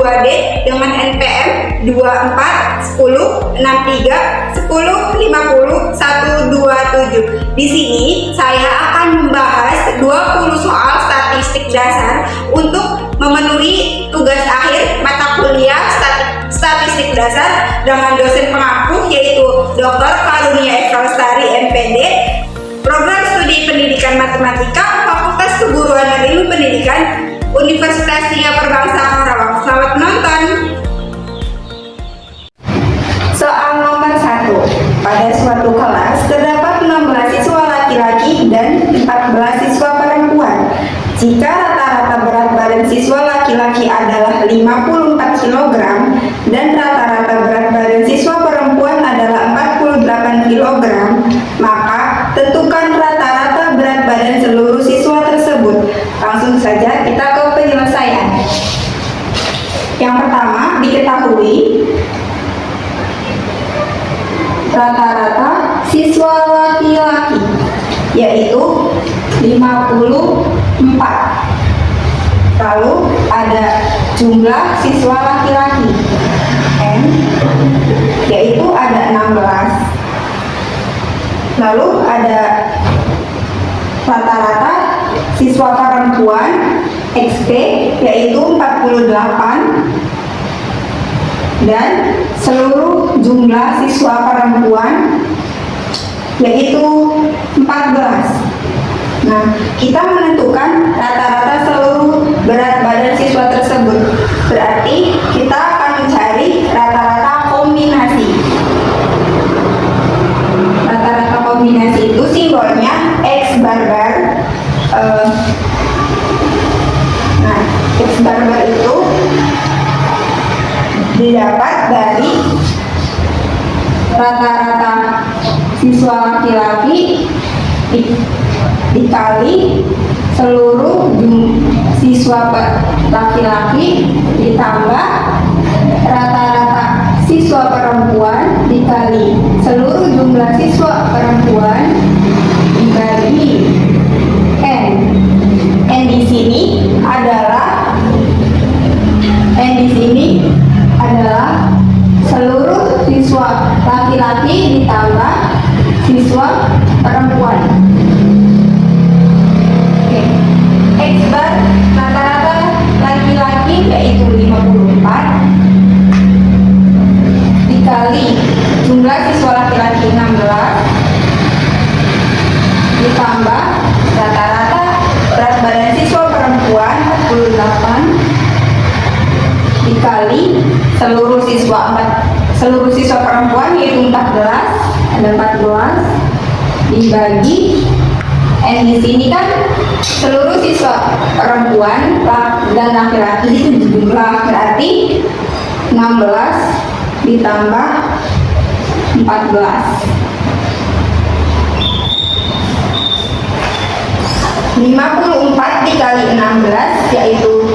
2D dengan NPM 24 10 63 10 50 127. Di sini saya akan membahas 20 soal statistik dasar untuk memenuhi tugas akhir mata kuliah statistik dasar dengan dosen pengampu yaitu Dr. Karunia Eka Lestari MPD, Program Studi Pendidikan Matematika, Fakultas Keguruan dan Ilmu Pendidikan, Universitas Nia Perbangsa Karawang. Selamat menonton. Soal nomor 1. Pada suatu kelas terdapat 16 siswa laki-laki dan 14 siswa perempuan. Jika rata-rata berat badan siswa laki-laki adalah 54 kg dan rata-rata berat badan siswa perempuan adalah 48 kg, maka tentukan rata-rata berat badan seluruh siswa tersebut. Langsung saja kita ke penyelesaian. Yang pertama, diketahui rata-rata siswa laki-laki yaitu 54. Lalu ada jumlah siswa laki-laki N yaitu ada 16. Lalu ada rata-rata siswa perempuan XP yaitu 48 dan seluruh jumlah siswa perempuan yaitu 14. Nah, kita menentukan rata-rata seluruh berat badan siswa tersebut. Berarti kita akan mencari rata-rata kombinasi. Rata-rata kombinasi itu simbolnya X barbar. Nah, X barbar itu didapat dari rata-rata siswa laki-laki dikali seluruh siswa laki-laki ditambah rata-rata siswa perempuan dikali seluruh jumlah siswa perempuan dibagi N. N di sini adalah seluruh siswa laki-laki ditambah siswa perempuan. Oke. X bar rata-rata laki-laki yaitu 54 dikali jumlah siswa laki-laki 16 ditambah rata-rata berat badan siswa perempuan 48 dikali seluruh siswa perempuan yaitu 14, ada 14 dibagi N di sini kan seluruh siswa perempuan dan laki-laki itu jumlah, berarti 16 ditambah 14. 54 dikali 16 yaitu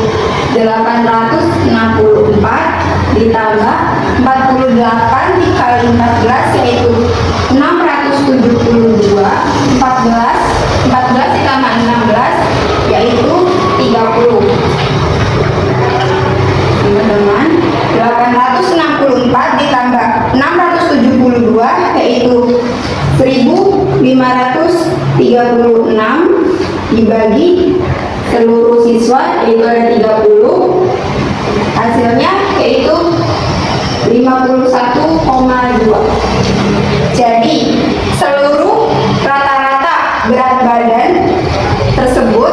864 ditambah 48 dikali 14 yaitu 672. 14 ditambah 16 yaitu 30. Teman-teman, 864 ditambah 672 yaitu 1536 dibagi seluruh siswa yaitu ada 30, hasilnya yaitu 51,2. Jadi seluruh rata-rata berat badan tersebut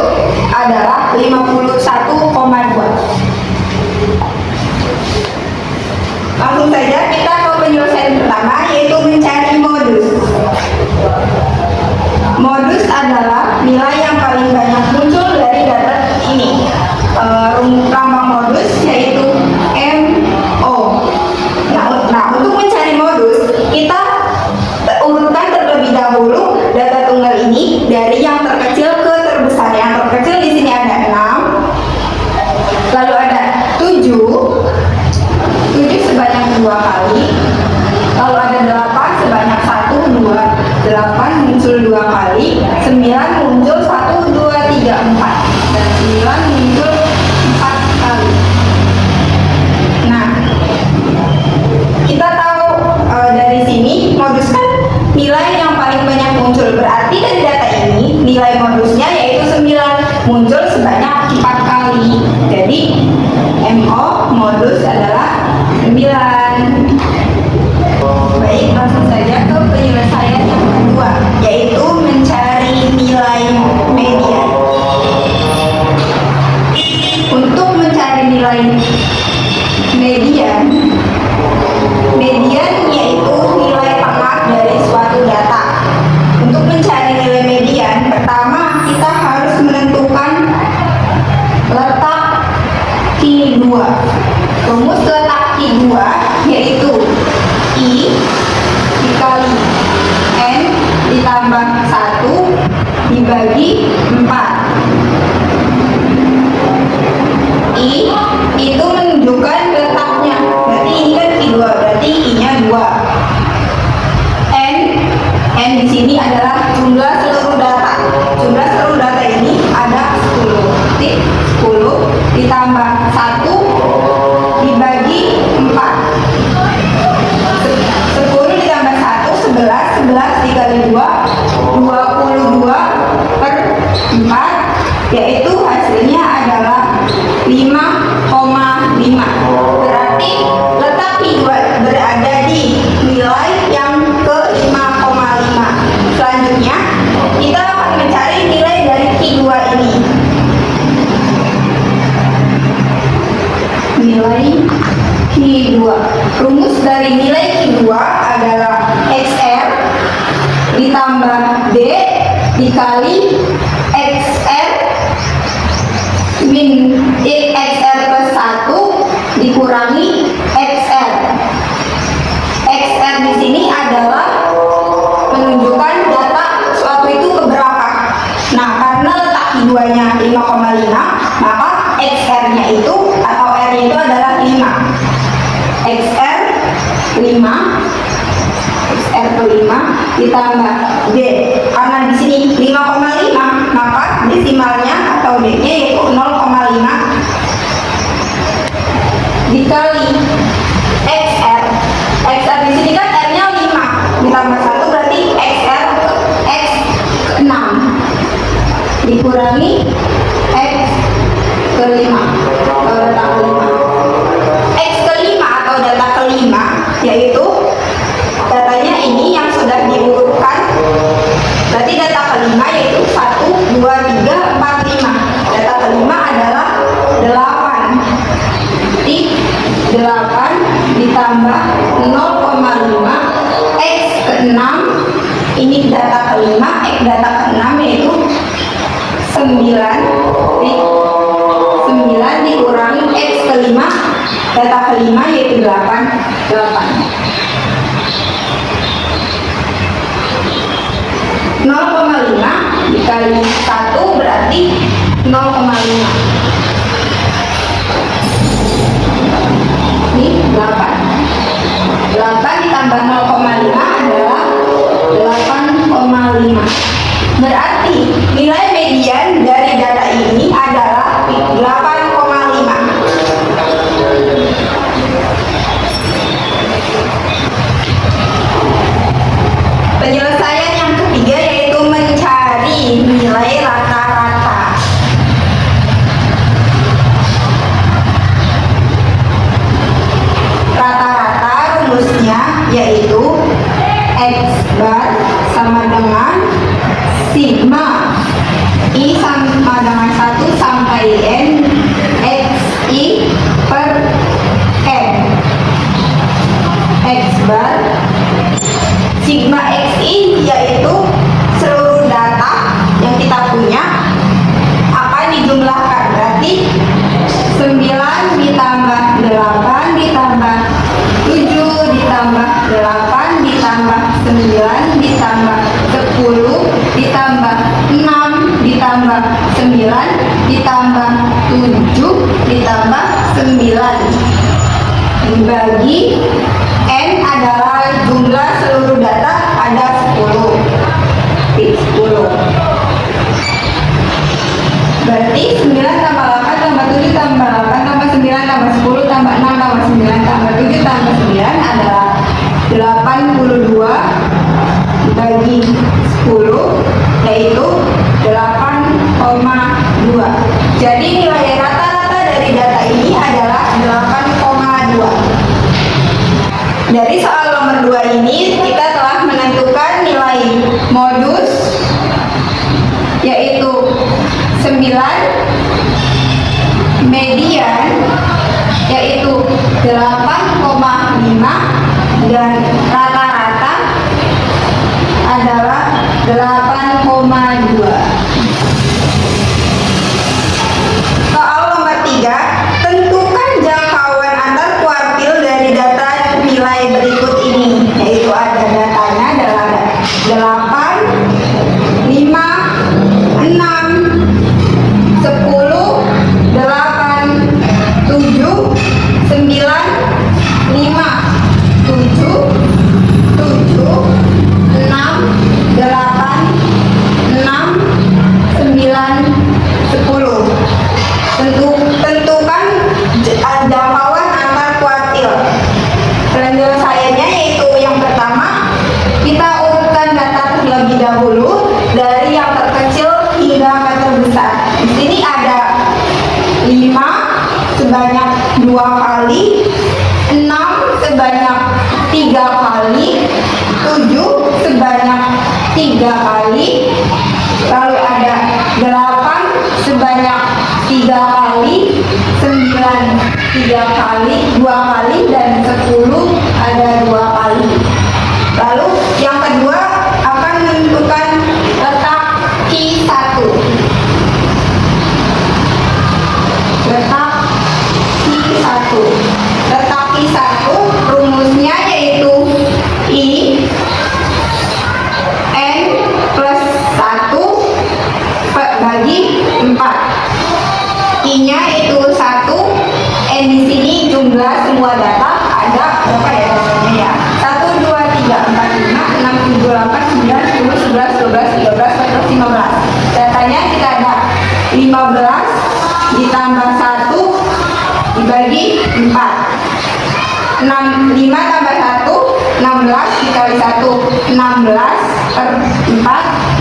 adalah 51,2. Langsung saja kita ke penyelesaian pertama yaitu mencari modus. Modus adalah nilai yang paling banyak muncul dari data ini. Lambang modus yaitu MO. Nah, untuk mencari modus kita urutkan terlebih dahulu data tunggal ini dari yang terkecil ke terbesar. Yang terkecil di sini ada 6, lalu ada 7 sebanyak 2 kali, lalu ada 8 sebanyak 1, 2, 8 muncul 2 kali, 9 muncul 1, 2, 3, 4 dan 9 muncul 4 kali. dikali 2 yaitu I dikali N ditambah 1 dibagi 4. I itu menunjukkan letaknya, berarti ini kan I2, berarti I-nya 2. N di sini adalah jumlah seluruh data. Jumlah seluruh data ini ada 10. 10 ditambah 1 dibagi 4. 10 ditambah 1 11. 11 dikali 2 22 per 4, yaitu hasilnya adalah 5,5. Berarti letak I2 berada di nilai yang ke 5,5. Selanjutnya kita akan mencari nilai dari Q2 ini. Nilai Q2. Rumus dari nilai Q2 adalah XR ditambah D dikali XR min XR plus 1 dikurangi XR. XR di sini adalah menunjukkan data suatu itu keberapa. Nah, karena letak Q2-nya 5,5, maka XR-nya itu atau R-nya itu adalah 5. XR 5, XR ke 5 ditambah D. Karena di sini 5,5, maka desimalnya atau D-nya yaitu 0,5 dikali XR. XR di sini kan R-nya 5 ditambah 1 berarti XR X ke 6 dikurangi X ke 5 atau data ke 5. X ke 5 atau data ke 5 yaitu datanya ini yang sudah diurutkan. Berarti data ke 5 yaitu 1, 2, 3, 4, 5. Data ke 5 adalah 8. Jadi 8 ditambah 0,5 X ke 6. Ini data ke 5, X data ke 6 yaitu 9. Jadi 9 dikurangi X ke 5. Data ke 5 yaitu 8. 0,5 dikali 1 berarti 0,5. Ini 8. 8 ditambah 0,5 adalah 8,5. Berarti nilai median dari data ini adalah 8,5. Penyelesaian yang ketiga yaitu mencari nilai rata-rata. Rata-rata rumusnya yaitu X bar sama dengan sigma I sama dengan 1 sampai N XI per N. X bar sigma XI yaitu seluruh data yang kita punya akan dijumlahkan. Berarti 9 ditambah 8 ditambah 7 ditambah 8 ditambah 9 ditambah 10 ditambah 6 ditambah 9 ditambah 7 ditambah 9 dibagi N adalah jumlah seluruh data ada 10. Berarti 9 tambah 8 tambah 7 tambah 8 tambah 9 tambah 10 tambah 6 tambah 9 tambah 7 tambah 9 adalah 82 dibagi 10 yaitu 8,2. Jadi nilai rata-rata dari data ini adalah 8,2. Dari soal nomor 2 ini kita telah menentukan nilai modus yaitu 9, median yaitu 8,5 dan rata-rata adalah 8,2. Soal nomor 3, tentukan jangkauan antar kuartil dari 7, 9, 5, 7, 7, 6, 8, 6, 9, 10. Tentukan jangkauan antar kuartil. Penyelesaiannya yaitu yang pertama, kita urutkan data terlebih dahulu dari yang terkecil hingga ke terbesar. Di sini ada 5 sebanyak 2 kali, 6 sebanyak 3 kali, 7 sebanyak 3 kali, lalu ada 8 sebanyak 3 kali, 9 3 kali, 2 kali, dan 10 ada 2 kali. Lalu yang kedua akan menentukan letak Q1. Letak Q1. Letak Q1 rumusnya yaitu I N plus 1 bagi 4. I-nya itu 1, N di sini jumlah semua data ada berapa ya datanya ya? 1, 2, 3, 4, 5, 6, 7, 8, 9, 10, 11, 12, 13, 14, 15. Datanya kita ada 15 ditambah 1 dibagi 4. 5 tambah 1, 16 dikali 1, 16 per 4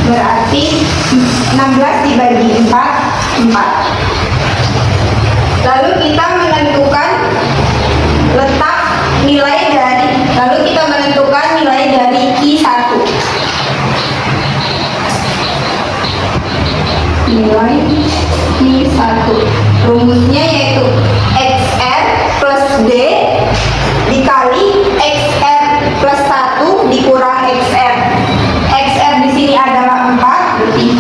berarti 16 dibagi 4, 4. Lalu kita menentukan letak nilai dari Q1. Nilai Q1 rumusnya yaitu XR plus D dikali XR plus 1 dikurang XR. XR di sini adalah 4, berarti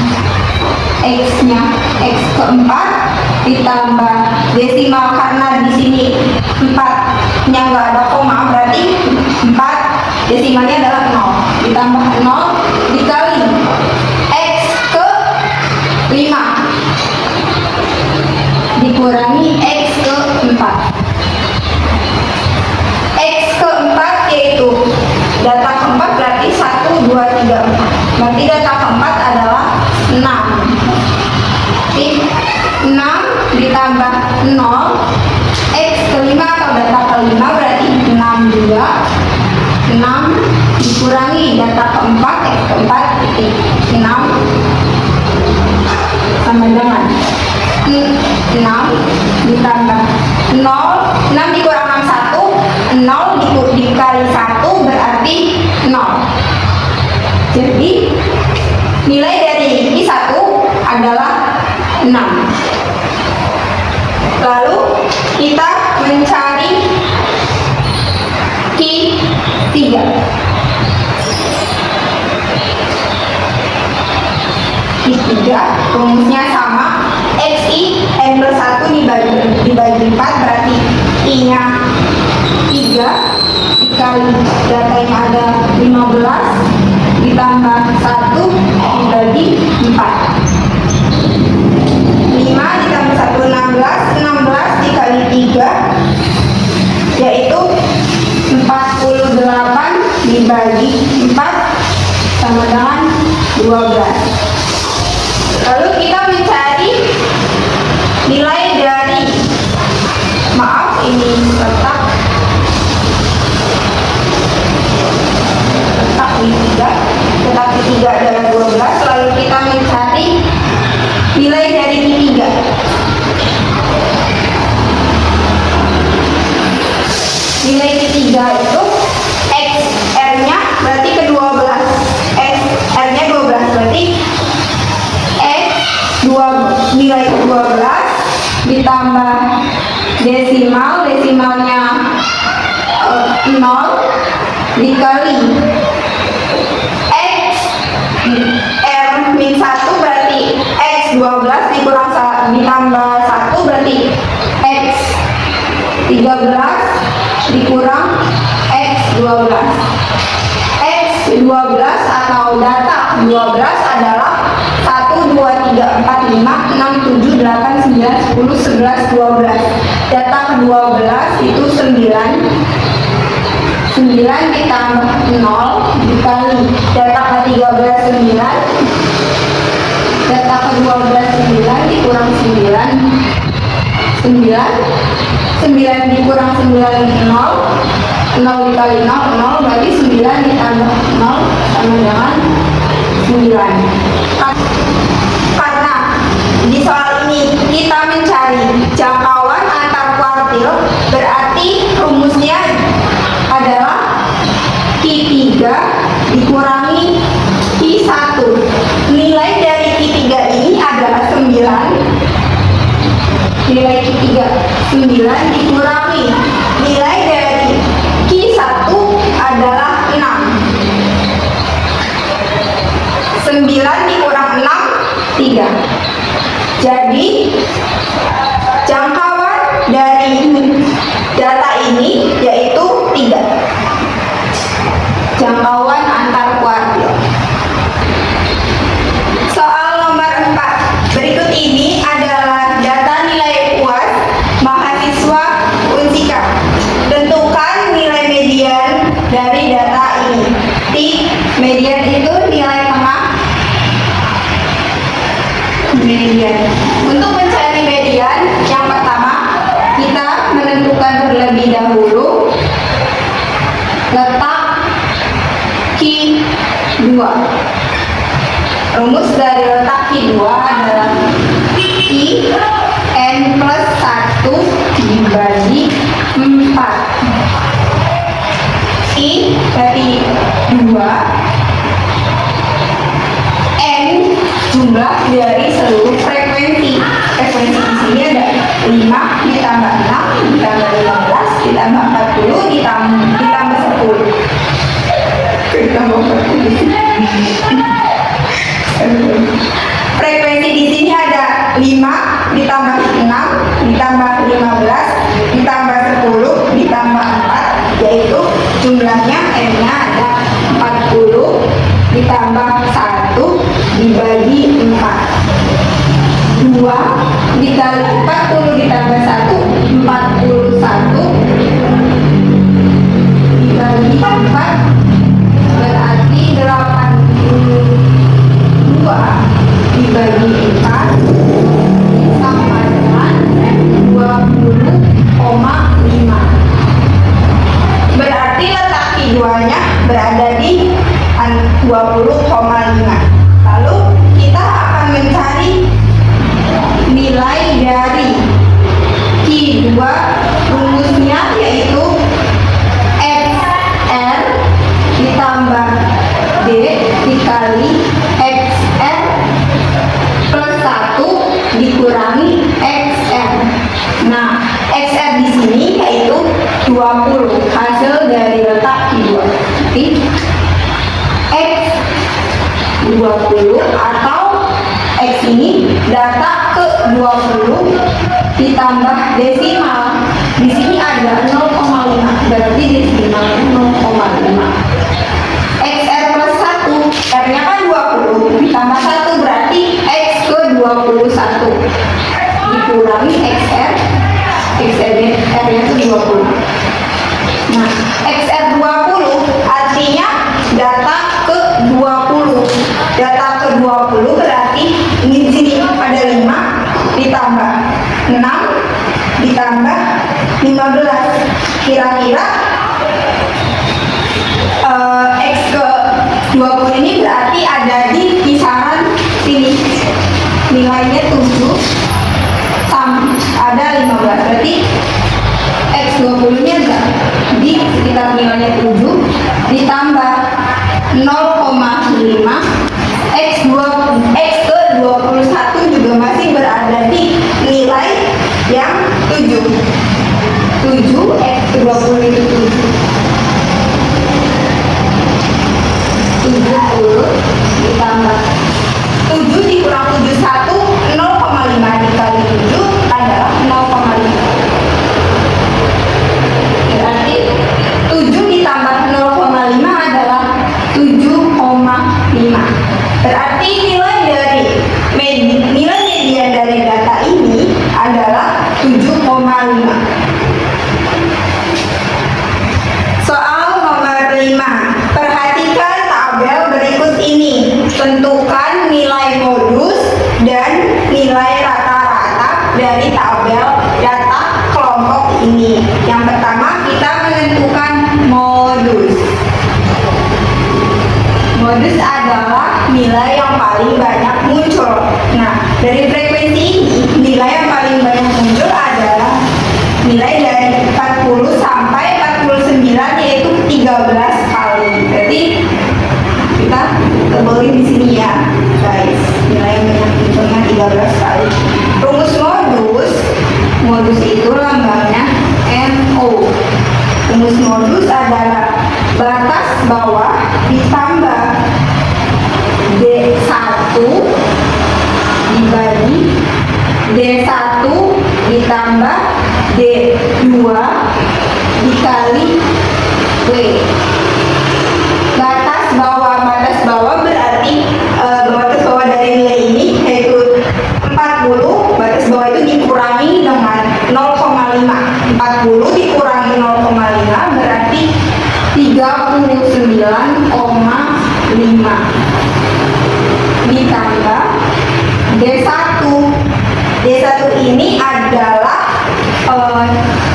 X-nya X keempat ditambah desimal karena di sini 4-nya nggak ada koma, berarti 4 desimalnya adalah 0 ditambah 0 dikali X ke 5 dikurangi X ke 4. X ke 4 yaitu data keempat berarti 1, 2, 3, 4. Berarti data keempat adalah 6. 6 ditambah 0 X kelima atau data kelima berarti 6 juga. 6 dikurangi data keempat X keempat titik 6 sama dengan 6 ditambah 0, 6 dikurang 6 1, 0 dikali 1 berarti 0. Jadi nilai dari Q1 adalah 6. Lalu kita mencari Q3. Q3 rumusnya sama, XI N plus 1 dibagi 4 berarti I-nya 3 dikali datanya ada 15 ditambah 1 dibagi 4. 5 ditambah 1, 16, 16 dikali 3 yaitu 48 dibagi 4 sama dengan 12. Lalu kita mencari nilai dari, maaf ini letak di 3 adalah 12. Lalu kita mencari nilai dari Q3. Nilai Q3 itu XR-nya berarti ke 12, XR-nya 12 berarti X nilai ke 12 ditambah desimalnya 0 dikali X R min 1 berarti X 12 dikurang ditambah 1 berarti X 13 dikurang X 12. X 12 atau data 12 adalah 1 2, 3, 4, 5, 6, 7, 8, 9, 10, 11, 12. Data ke-12 itu 9 ditambah 0 dikali data ke-13 9, data ke-12 9 dikurang 9 dikurang 9 0 dikali 0 berarti 9 ditambah 0 sama dengan 9. Karena di soal ini kita mencari jangkauan antar kuartil, berarti rumusnya adalah Q3 dikurangi Q1. Nilai dari Q3 ini adalah 9. Nilai Q3 9 dikurangi nilai dari Q1 adalah 6. 9 dikurang 6 3. Jadi jangkauan dari data ini yaitu 3. Jangkauan antar kuartil. Soal nomor 4. Berikut ini adalah data nilai UAS mahasiswa Unsika. Tentukan nilai median dari data ini. Median itu nilai tengah. Median. Untuk mencari median, yang pertama kita menentukan terlebih dahulu letak Q2. Rumus dari letak Q2 adalah I N plus 1 dibagi 4. I dari 2, N jumlah dari seluruh frekuensi. Frekuensi di sini ada 5 ditambah 6 ditambah 15 ditambah 40 ditambah 10. Frekuensi di sini ada 5 ditambah 6 ditambah 15 ditambah 10 ditambah 4, yaitu jumlahnya N-nya ada 40 ditambah 1 dibagi 4. 2 dikali 40 ditambah 1 41 dibagi 4 berarti 82 dibagi 4 sama dengan 20,5. Berarti letak Q2-nya berada di 20,5. Lalu kita akan mencari nilai dari Q2. Rumusnya yaitu XR ditambah D dikali XR plus 1 dikurangi XR. Nah, XR di sini yaitu 20, hasil dari letak Q2. Jadi X 20 atau X ini data ke 20 ditambah desimal. Di sini ada 0,5, berarti desimalnya 0,5. XR plus 1, R-nya kan 20 ditambah 1 berarti X ke 21 dikurangi XR. R-nya itu 20. Nah, XR 20 artinya data ke 20. Data ke 20 berarti ini di sini ada 5 ditambah 6 ditambah 15. Kira-kira X ke 20 ini berarti ada di kisaran sini. Nilainya 7 ada 15, berarti X 20 nya di sekitar nilainya 7 ditambah 0,5. X ke 21 juga masih berada di nilai yang 7. X ke 20 itu 70 ditambah 7 dikurang 71, 0,5 dikali 7 adalah 0,5. Berarti 7 ditambah 0,5 adalah 7,5. Berarti nilai dari modus adalah nilai yang paling banyak muncul. Nah, dari frekuensi ini, nilai yang paling banyak muncul adalah nilai dari 40 sampai 49, yaitu 13 kali. Berarti kita tebelin di sini ya, guys. Nilai yang banyak munculnya 13 kali. Rumus modus itu lambangnya MO. Rumus modus adalah batas bawah ditambah D1 dibagi D1 ditambah D2 dikali W. Batas bawah berarti batas bawah dari nilai ini yaitu 40. Batas bawah itu dikurangi dengan 0,5. 40 dikurangi 0,5 berarti 39,5 ditambah D1. D1 ini adalah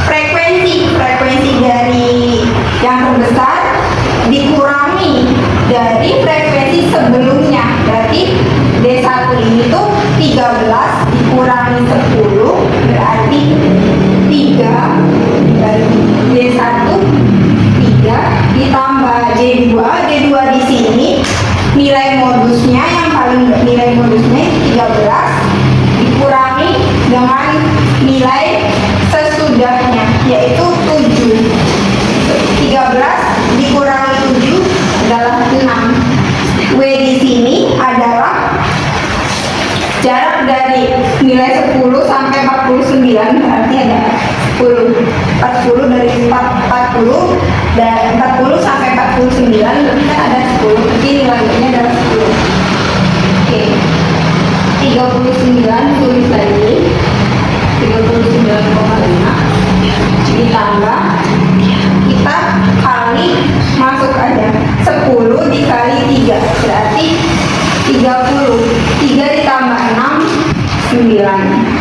frekuensi dari yang terbesar dikurangi dari frekuensi sebelumnya. Berarti D1 ini tuh 13 dikurangi 10 berarti 3 dari D1 3 ditambah D2. D2 di sini nilai modusnya 13 dikurangi dengan nilai sesudahnya yaitu 7. 13 dikurangi 7 adalah 6. W di sini adalah jarak dari nilai 10 sampai 49, berarti ada 10. 40 dari 40 dan 40 sampai 49 berarti kan ada 10. Jadi nilainya adalah 10. Oke. 39 tulis lagi. 39,5 ditambah kita kali masuk aja 10 dikali 3 berarti 30. 3 ditambah 6 9.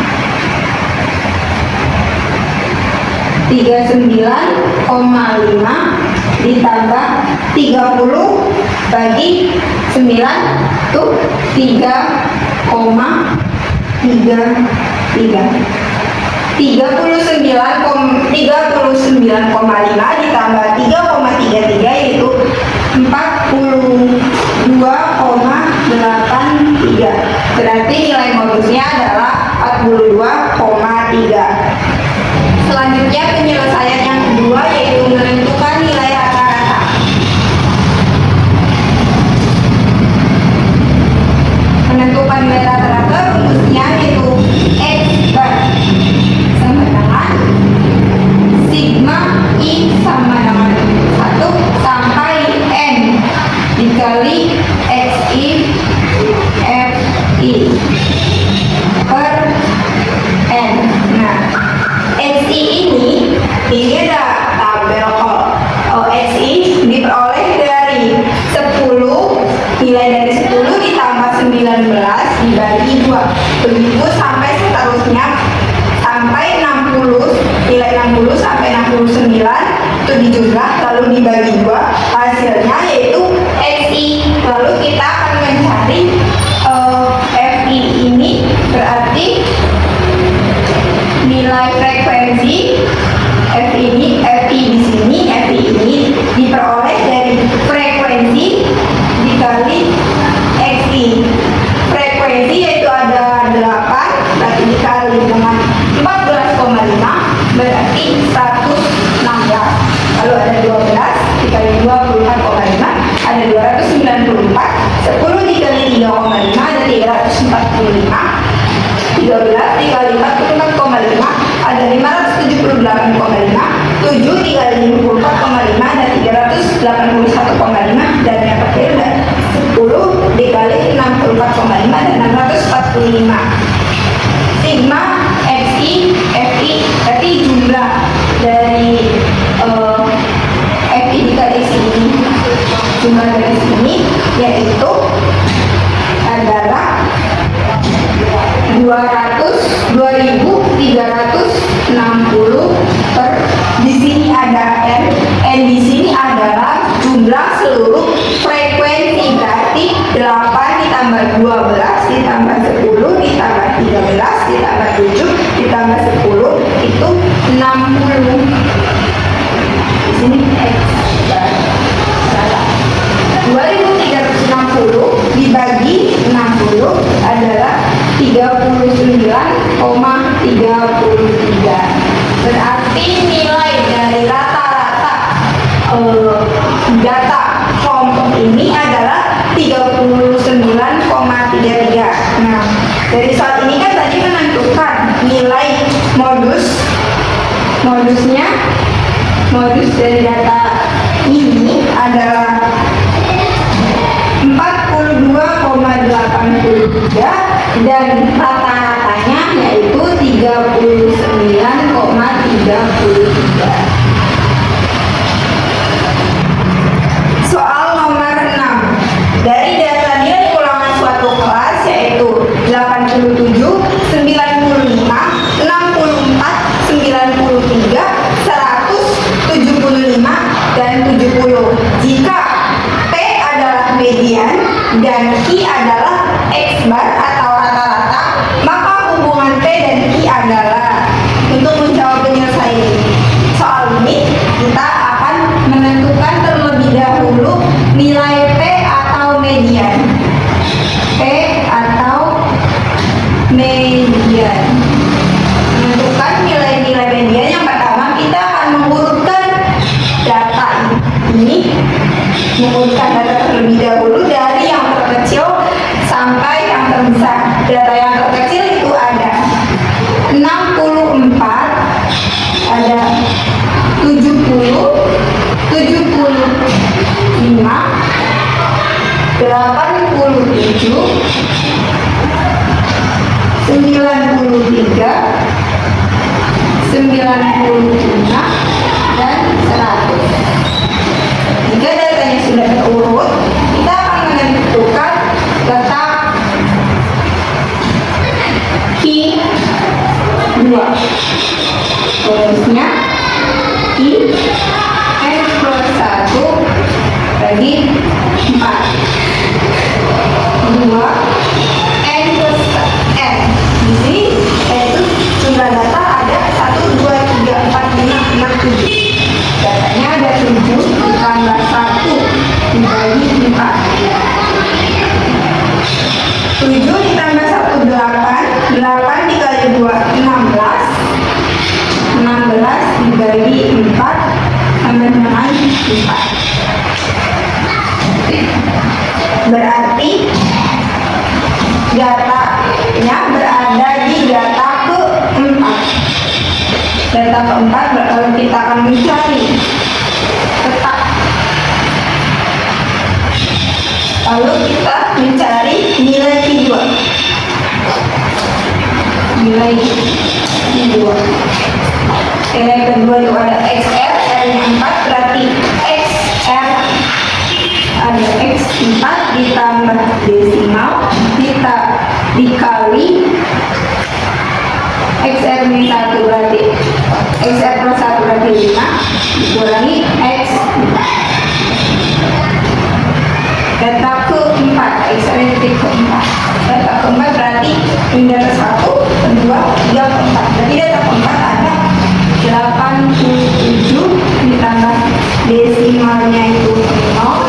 39,5 ditambah 30 bagi 9 tuh 3,33. 39,5 ditambah 3,33 yaitu 42,83. Berarti nilai modusnya adalah 42,3. Selanjutnya penyelesaian yang kedua yaitu menentukan nilai rata-rata. Menentukan nilai rata-rata rumusnya yaitu X bar sama dengan sigma I sama dengan 1 sampai N dikali XI FI per N. Nah, XI ini ada tabel XI diperoleh dari 10, nilai dari 10 ditambah 19 dibagi 2. Begitu sampai seterusnya sampai 60, nilai 60 sampai 69 itu dijumlah lalu dibagi 2, hasilnya yaitu XI. Lalu kita akan mencari FI ini, berarti nilai frekuensi FI di sini diperoleh dari frekuensi dikali XI. Frekuensi yaitu ada 8 berarti dikali dengan 14,5 berarti 116. Lalu ada 12 dikali 24,5 ada 294. 10 dikali 3,5 ada 345. 13 dikali 44,5 ada 578,5. 7 dikali 54,5 ada 381,5 dan yang terakhir 10 dikali 64,5 dan 645. Sigma XI FI berarti jumlah dari FI dikali XI ini, jumlah dari sini yaitu adalah 2360 per, di sini ada N di sini adalah jumlah seluruh frekuensi, guys. ditambah 7 ditambah 10 itu 60. Di sini X bar salah. 2360 dibagi 60 adalah 39,33. Berarti nilai dari rata-rata data kelompok ini adalah 39,33. Nah, dari saat ini kan tadi menentukan nilai modus dari data ini adalah 42,83 dan rata-ratanya yaitu 39,33. Soal nomor 6. Dari data nilai ulangan suatu kelas yaitu 87, 95, 64, 93, 175, dan 70. Jika P adalah median dan Q adalah X bar atau rata-rata, maka hubungan P dan Q adalah. Untuk menjawab penyelesaian soal ini, kita akan menentukan terlebih dahulu nilai P atau median. P atau median. Menentukan nilai-nilai median, yang pertama kita akan mengurutkan data ini, mengurutkan data terlebih dahulu dari yang terkecil sampai yang terbesar. Data yang terkecil itu ada 64, ada 70, 75, 87, 93, 95, dan 100. Jika datanya sudah terurut, kita akan menentukan letak Q2. Rumusnya Q N plus 1 bagi 4. 2 N plus N. Di sini yaitu jumlah data ada 1, 2, 3, 4, 5, 6, 7. Datanya ada 7 ditambah 1 dibagi 4. 7 ditambah 1, 8. 8 dikali 2, 16. 16 dibagi 4 sama dengan 4. Berarti datanya berada di data keempat. Data keempat kalau kita akan mencari letak, lalu kita mencari nilai Q2. Nilai Q2. Nilai kedua itu ada XR, R-nya 4, berarti XR ada X4 ditambah desimal kita dikali XR-nya 1 berarti XR plus 1 berarti 5 dikurangi X4. Data keempat, XR-nya keempat. Data keempat berarti ini data 1, kedua, 3, keempat. Berarti data keempat ada 87 ditambah desimalnya itu 0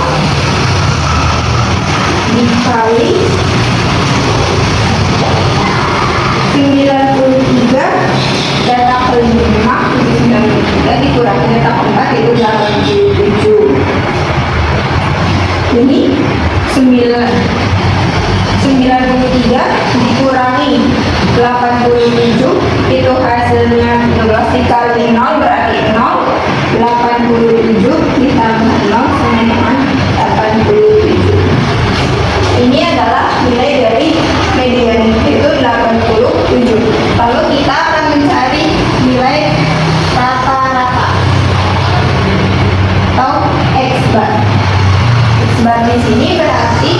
dikali 93, data kelima 93 dikurangi data keempat itu 87. Ini 93 dikurangi 87 itu hasilnya 12 dikali 0 berarti 0. 87 ditambah 0 sama dengan 87. Ini adalah nilai dari median itu 87. Lalu kita akan mencari nilai rata-rata atau X bar. X bar di sini berarti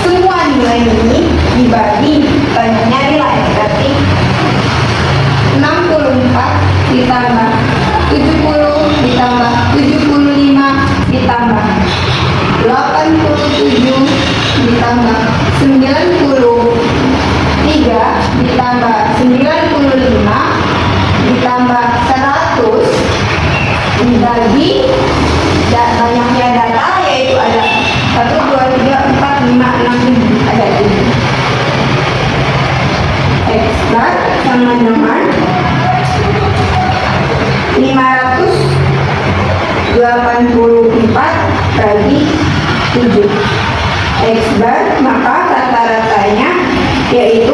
semua nilai ini dibagi banyaknya nilai, berarti 64 ditambah 70 ditambah 75 ditambah 87 ditambah 90 sama dengan 584 bagi 7 X bar, maka rata-ratanya yaitu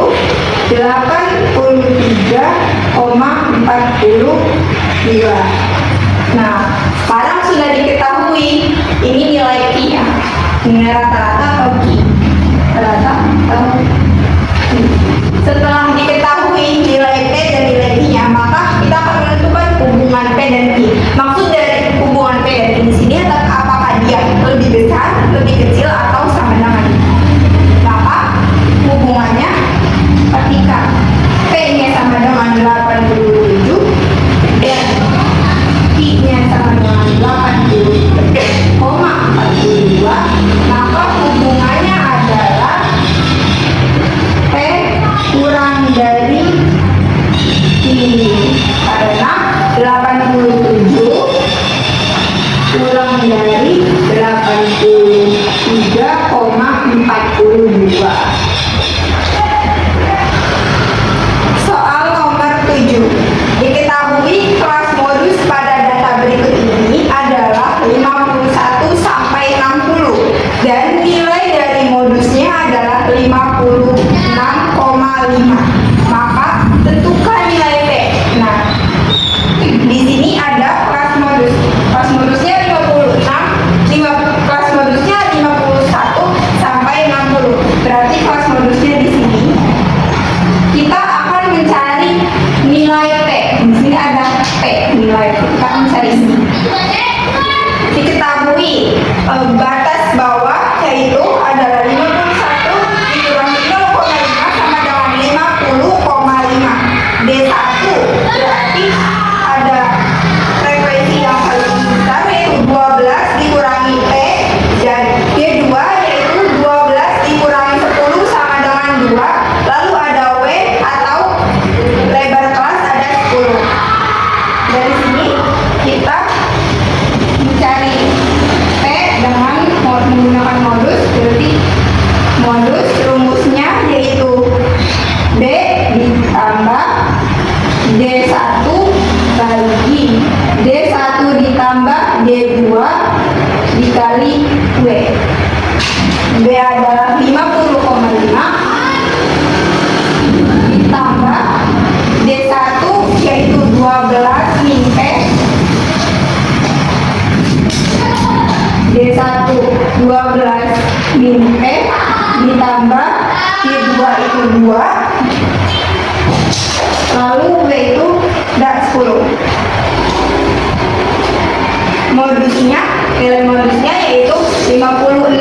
83,42. Nah, sekarang sudah diketahui ini nilai Q ya. Nilai rata-rata atau Q? Rata atau Q? Setelah diketahui nilai P dan nilai Q-nya, maka kita akan menentukan hubungan P dan Q. Maksud dari hubungan P dan Q di sini adalah apakah dia lebih besar, lebih kecil, atau sama dengan. Maka hubungannya ketika P-nya sama dengan 87 dan Q-nya sama dengan 80,42, maka hubungannya adalah P kurang dari Q, karena 87 kurang dari 83,42. Soal nomor 7. Diketahui kelas modus pada data berikut ini adalah 51 sampai 60 dan nilai dari modusnya adalah 56,5. Maka tentukan nilai P. Nah, di sini ada kelas modus. Kelas modusnya 56, kelas modusnya 51 sampai 60. Berarti kelas modusnya di sini kita akan mencari nilai P. Di sini ada P, nilai P. Kita akan mencari ini. Diketahui batas bawah yaitu adalah 51 dikurangi 0,5 sama dengan 50,5. D1 berarti ada frekuensi yang paling besar yaitu 12 dikurangi P, dan D2 yaitu 12 dikurangi 10 sama dengan 2. Lalu ada W atau lebar kelas ada 10. Dari sini kita mencari P dengan menggunakan modus. Berarti modus rumusnya yaitu B ditambah D1 bagi D1 ditambah D2 dikali W. B adalah 50,5 ditambah D1 yaitu 12 min P. D1 12 min P ditambah D2 itu 2, lalu W itu 10. Modusnya, nilai modusnya yaitu 56,5.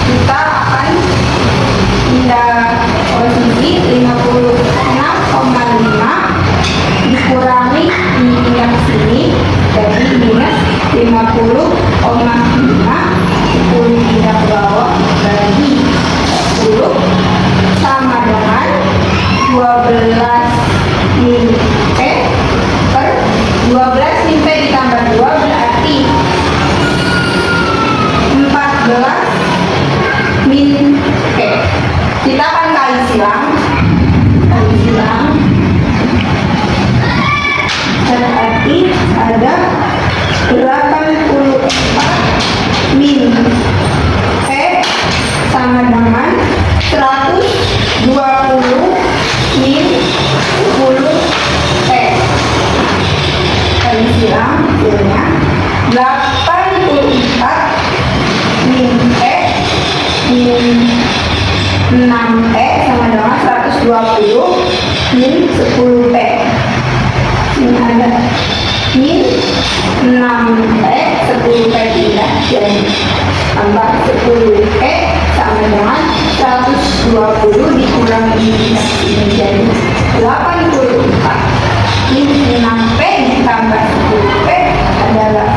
Kita akan pindah posisi 56,5 dikurangi pindah ke sini, jadi minus 50,5. 10 pindah ke bawah bagi 10 sama dengan 12 min P per 12 min P ditambah 2 berarti 14 min P. Kita akan kali silang. Berarti ada 84 min P sama dengan 120 min 10 P. Kali silang hasilnya 84 min P min 6 P sama dengan 120 min 10 P. Ini ada min 6 P, 10 P pindah jadi tambah 10 P sama dengan 120 dikurangi ini jadi 84 min 6 P ditambah 10 P adalah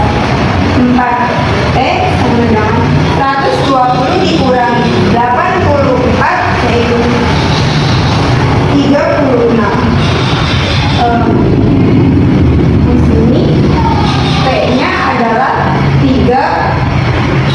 4 P sama dengan 120 dikurangi 84 yaitu 36. Di sini P-nya adalah 36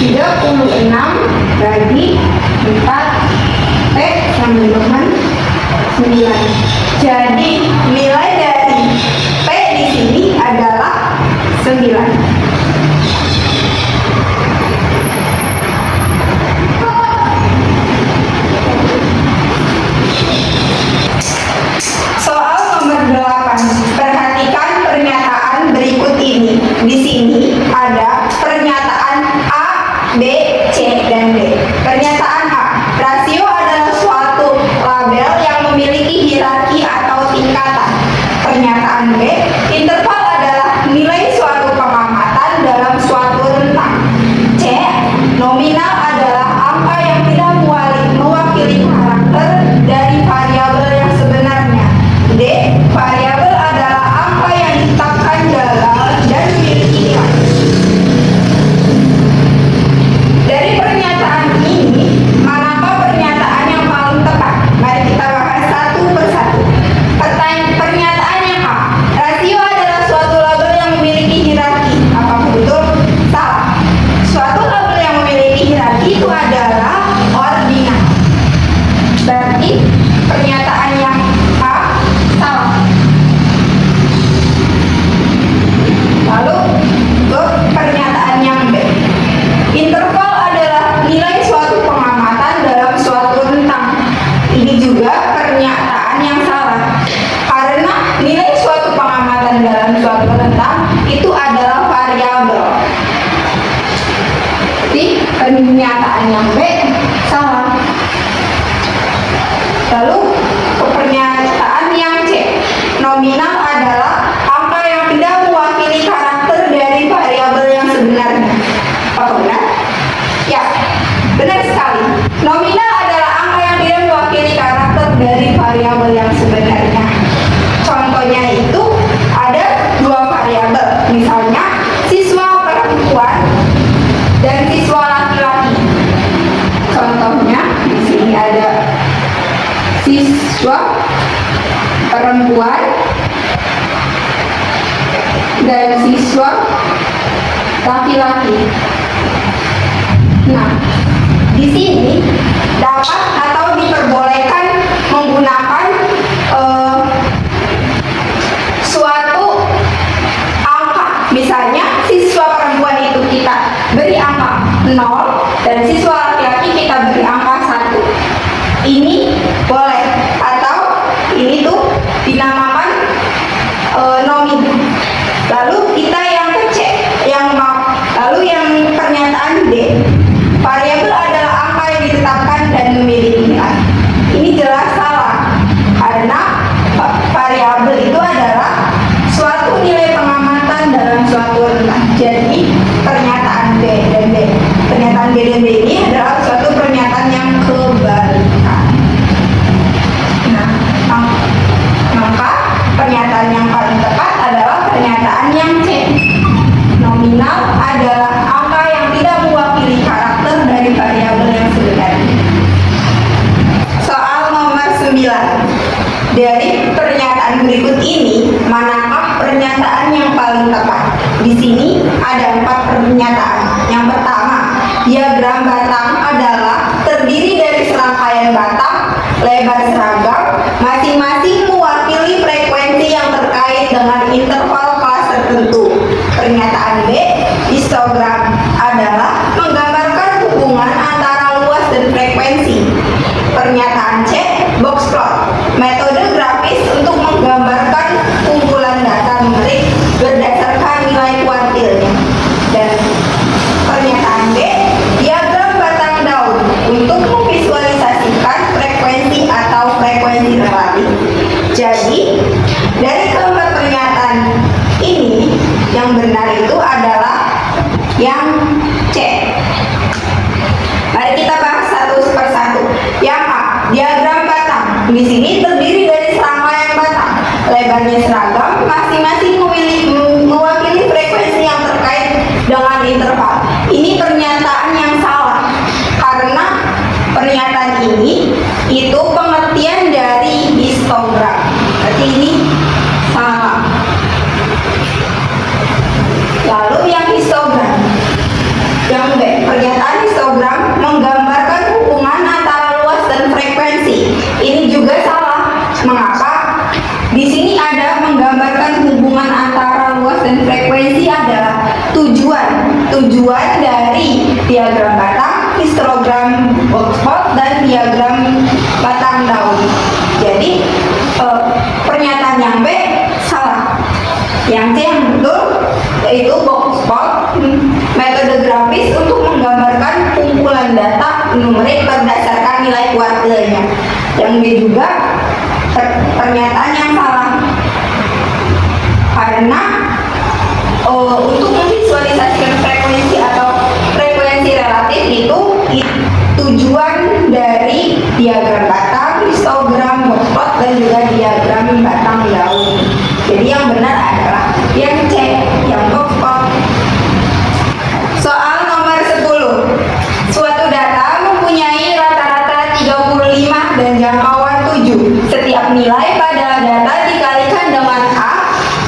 siswa perempuan dan siswa laki-laki. Nah, di sini dapat atau diperbolehkan menggunakan suatu angka. Misalnya siswa perempuan itu kita beri angka 0 dan siswa laki-laki kita beri angka 1. Ini boleh, atau ini tuh dinamakan nomin. Lalu kita yang ke C, lalu yang pernyataan D, variabel adalah angka yang ditetapkan dan memiliki nilai. Ini jelas salah, karena variabel itu adalah suatu nilai pengamatan dalam suatu rentang. Jadi pernyataan B dan D, pernyataan B dan D ini adalah suatu pernyataan yang kebalikan. Nah, maka pernyataan yang paling tepat adalah pernyataan yang C. Nominal adalah angka yang tidak mewakili karakter dari variabel yang sebenarnya. Soal nomor 9. Dari pernyataan berikut ini, manakah pernyataan yang paling tepat? Di sini ada 4 pernyataan. Yang pertama, diagram batang adalah terdiri dari serangkaian batang lebar seragam, masing-masing mewakili frekuensi yang terkait dengan interval kelas tertentu. Pernyataan B, histogram adalah menggambarkan hubungan antara luas dan frekuensi. Pernyataan C, box plot, metode grafis untuk menggambarkan kumpulan data numerik berdasarkan nilai kuartilnya. Dan pernyataan D, diagram batang daun untuk memvisualisasikan frekuensi atau frekuensi relatif. Jadi, dari keempat pernyataan ini, yang benar itu adalah yang C. Mari kita bahas satu persatu. Yang A, diagram batang. Di sini terdiri dari serangkaian batang, lebarnya seragam, masing-masing mewakili frekuensi yang terkait dengan interval. Ini pernyataan yang salah, karena pernyataan ini itu pengertian dari histogram. Berarti ini salah. Lalu yang histogram, yang B, pernyataan histogram menggambarkan hubungan antara luas dan frekuensi. Ini juga salah. Mengapa? Di sini ada menggambarkan hubungan antara luas dan frekuensi adalah tujuan dari diagram batang, histogram box plot, dan diagram batang daun. Jadi pernyataan yang B salah. Yang C yang betul, yaitu box plot, metode grafis untuk menggambarkan kumpulan data numerik berdasarkan nilai kuartilnya. Yang B juga pernyataan yang salah, karena untuk memvisualisasikan frekuensi atau frekuensi relatif itu tujuan dari diagram batang, histogram box plot, dan juga diagram batang daun. Jadi yang benar adalah yang C, yang box plot. Soal nomor 10. Suatu data mempunyai rata-rata 35 dan jangkauan 7. Setiap nilai pada data dikalikan dengan A,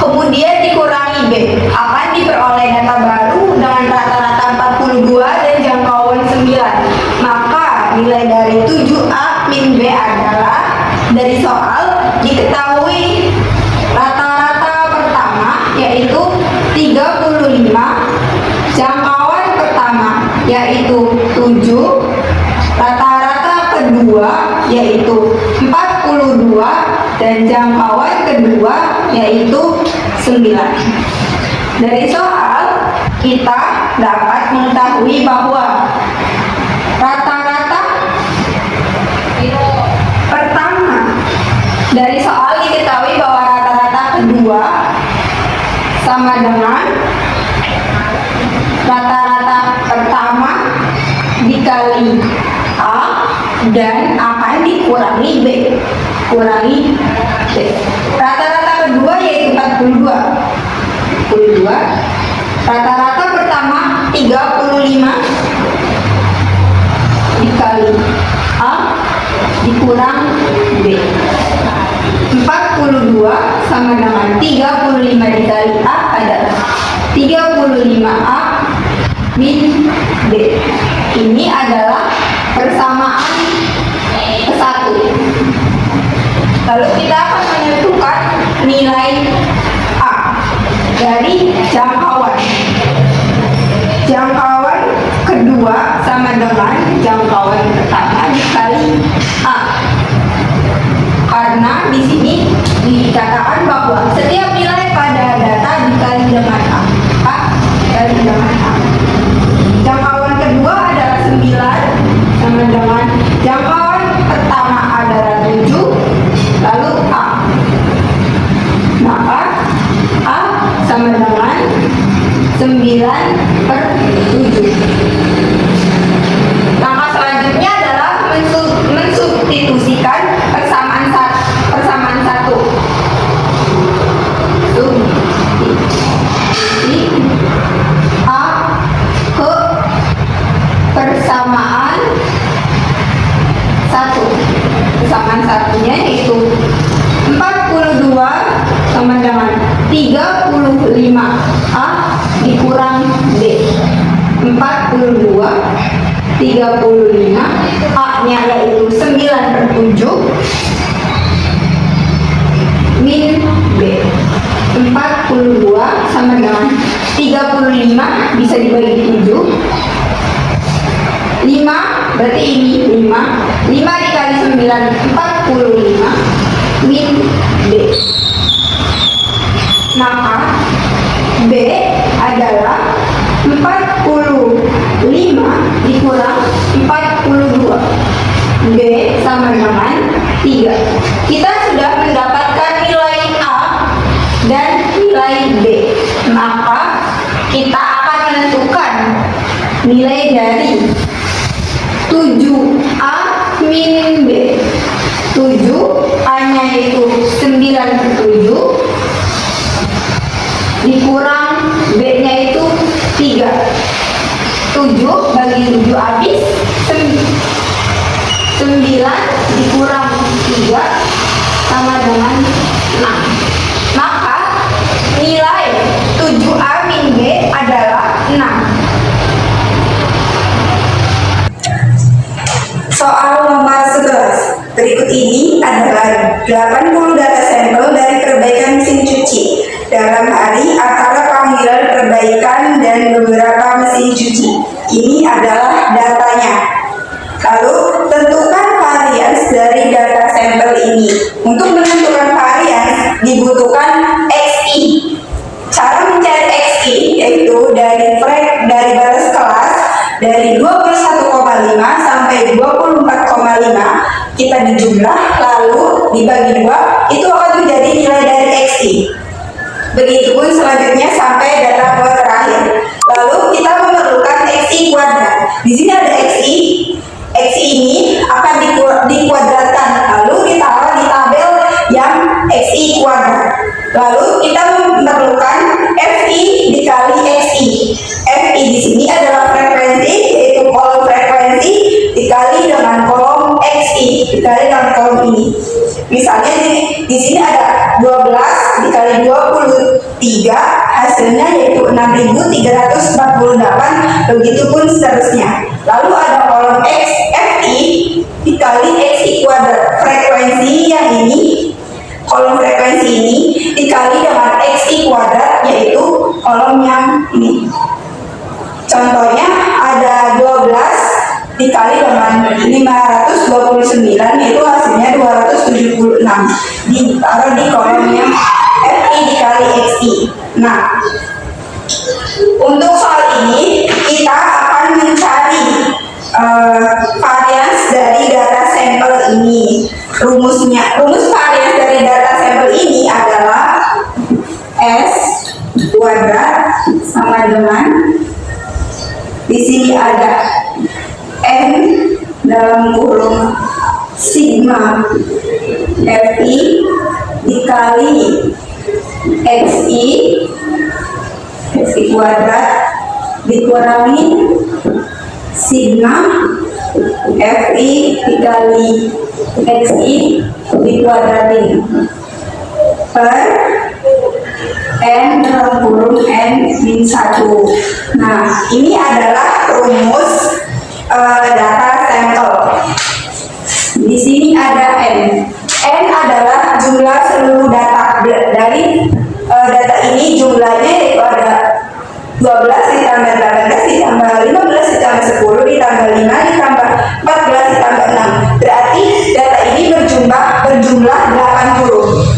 kemudian dikurangi B, akan diperoleh data baru dengan rata-rata 42 dan jangkauan 9. Maka nilai dari 7A min B adalah, dari soal diketahui rata-rata pertama yaitu 35, jangkauan pertama yaitu 7, rata-rata kedua yaitu 42, dan jangkauan kedua yaitu 9. Dari soal kita dapat mengetahui bahwa rata-rata pertama, dari soal diketahui bahwa rata-rata kedua sama dengan rata-rata pertama dikali A dan akan dikurangi B. Kurangi B. Rata-rata kedua yaitu 42. Rata-rata pertama 35 dikali A dikurang B. 42 sama dengan 35 dikali A adalah 35A min B. Ini adalah persamaan ke-1. Lalu kita akan menentukan nilai A dari jangkauan. Jangkauan kedua sama dengan jangkauan pertama dikali A. Karena di sini dikatakan bahwa setiap nilai pada data dikali dengan A. A dikali dengan A. Jangkauan kedua adalah 9 sama dengan jangkauan pertama adalah 7, lalu A. Maka A sama dengan 9/7. Langkah selanjutnya adalah mensubstitusikan persamaan 1. Substitusi A ke persamaan 1. Persamaan satunya yaitu 42 sama dengan 35A dikurang B. 42 35 A-nya yaitu 9/7 min B. 42 sama dengan 35 bisa dibagi 7. 5 berarti ini 5 dikali 9 45 min B. Maka B adalah 45 dikurang 42. B sama dengan 3. Kita sudah mendapatkan nilai A dan nilai B. Maka kita akan menentukan nilai dari 7A min B. 7 A-nya itu 9/7 dikurang B-nya itu 3. 7 bagi 7 habis, 9 dikurang 3 sama dengan 6. Maka nilai 7A min B adalah 6. Soal nomor 11. Berikut ini adalah 80 data sampel dari perbaikan mesin cuci dalam hari antara panggilan perbaikan dan beberapa mesin cuci. Ini adalah datanya. Lalu tentukan varians dari data sampel ini. Untuk menentukan varians dibutuhkan XI. Cara mencari XI yaitu dari batas kelas dari 21,5 sampai 24,5 kita dijumlah lalu dibagi 2, itu akan menjadi nilai dari XI. Begitupun selanjutnya sampai data buat terakhir. Lalu kita memerlukan XI kuadrat. Di sini ada XI. XI ini akan dikuadratkan lalu ditaruh di tabel yang XI kuadrat. Lalu kita memerlukan FI dikali XI. FI di sini adalah frekuensi, yaitu kolom frekuensi dikali dengan kolom XI dikali dengan kolom ini. Misalnya di sini ada 12 dikali 23, hasilnya yaitu 6.348, begitupun seterusnya. Lalu ada kolom FI dikali XI kuadrat, frekuensi yang ini, kolom frekuensi ini dikali dengan XI kuadrat, yaitu kolom yang ini. Contohnya ada 12 dikali dengan 529, yaitu hasilnya 276. Ditaruh di kolomnya FI dikali XI. Nah, untuk soal ini kita akan mencari varians dari data sampel ini. Rumus varians dari data sampel ini adalah S kuadrat sama dengan, di sini ada N dalam kurung sigma FI dikali XI kuadrat dikurangi sigma FI dikali XI dikuadratin. per N dalam kurung N min 1. Nah, ini adalah rumus data sampel. Di sini ada N. N adalah jumlah seluruh data. Dari data ini jumlahnya yaitu ada 12 ditambah 18 ditambah 15 ditambah 10 ditambah 5 ditambah 14 ditambah 6. Berarti data ini berjumlah 80.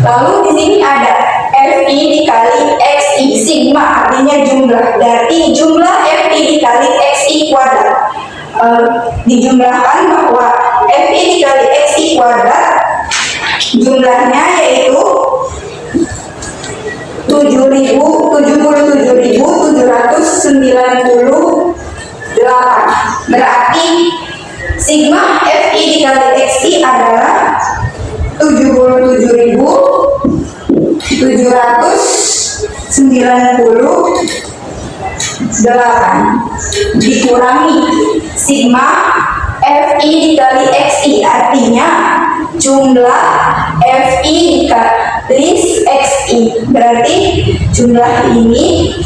Lalu di sini ada FI dikali XI, sigma artinya jumlah. Berarti jumlah FI dikali XI kuadrat. Dijumlahkan bahwa FI dikali XI kuadrat jumlahnya yaitu 77.798. Berarti sigma FI dikali XI adalah 77.798 dikurangi sigma FI dikali XI, artinya jumlah FI dikali XI. Berarti jumlah ini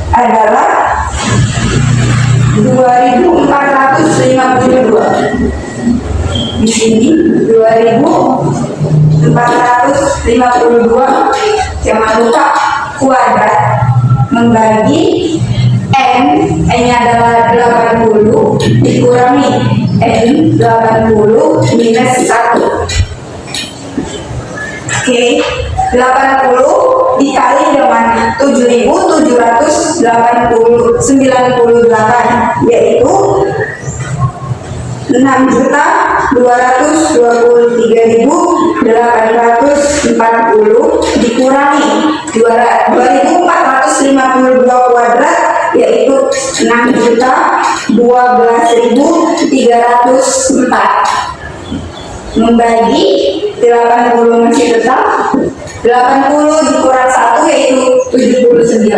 adalah 2452. Di sini 2452, jangan lupa kuadrat membagi N-nya adalah 80 dikurangi N 80 minus 1. Oke, 80 dikali dengan 7.798 yaitu 6.223.840 dikurangi 2.452 kuadrat yaitu 6.012.304 membagi 80 masih tetap 80 dikurang 1 yaitu 79.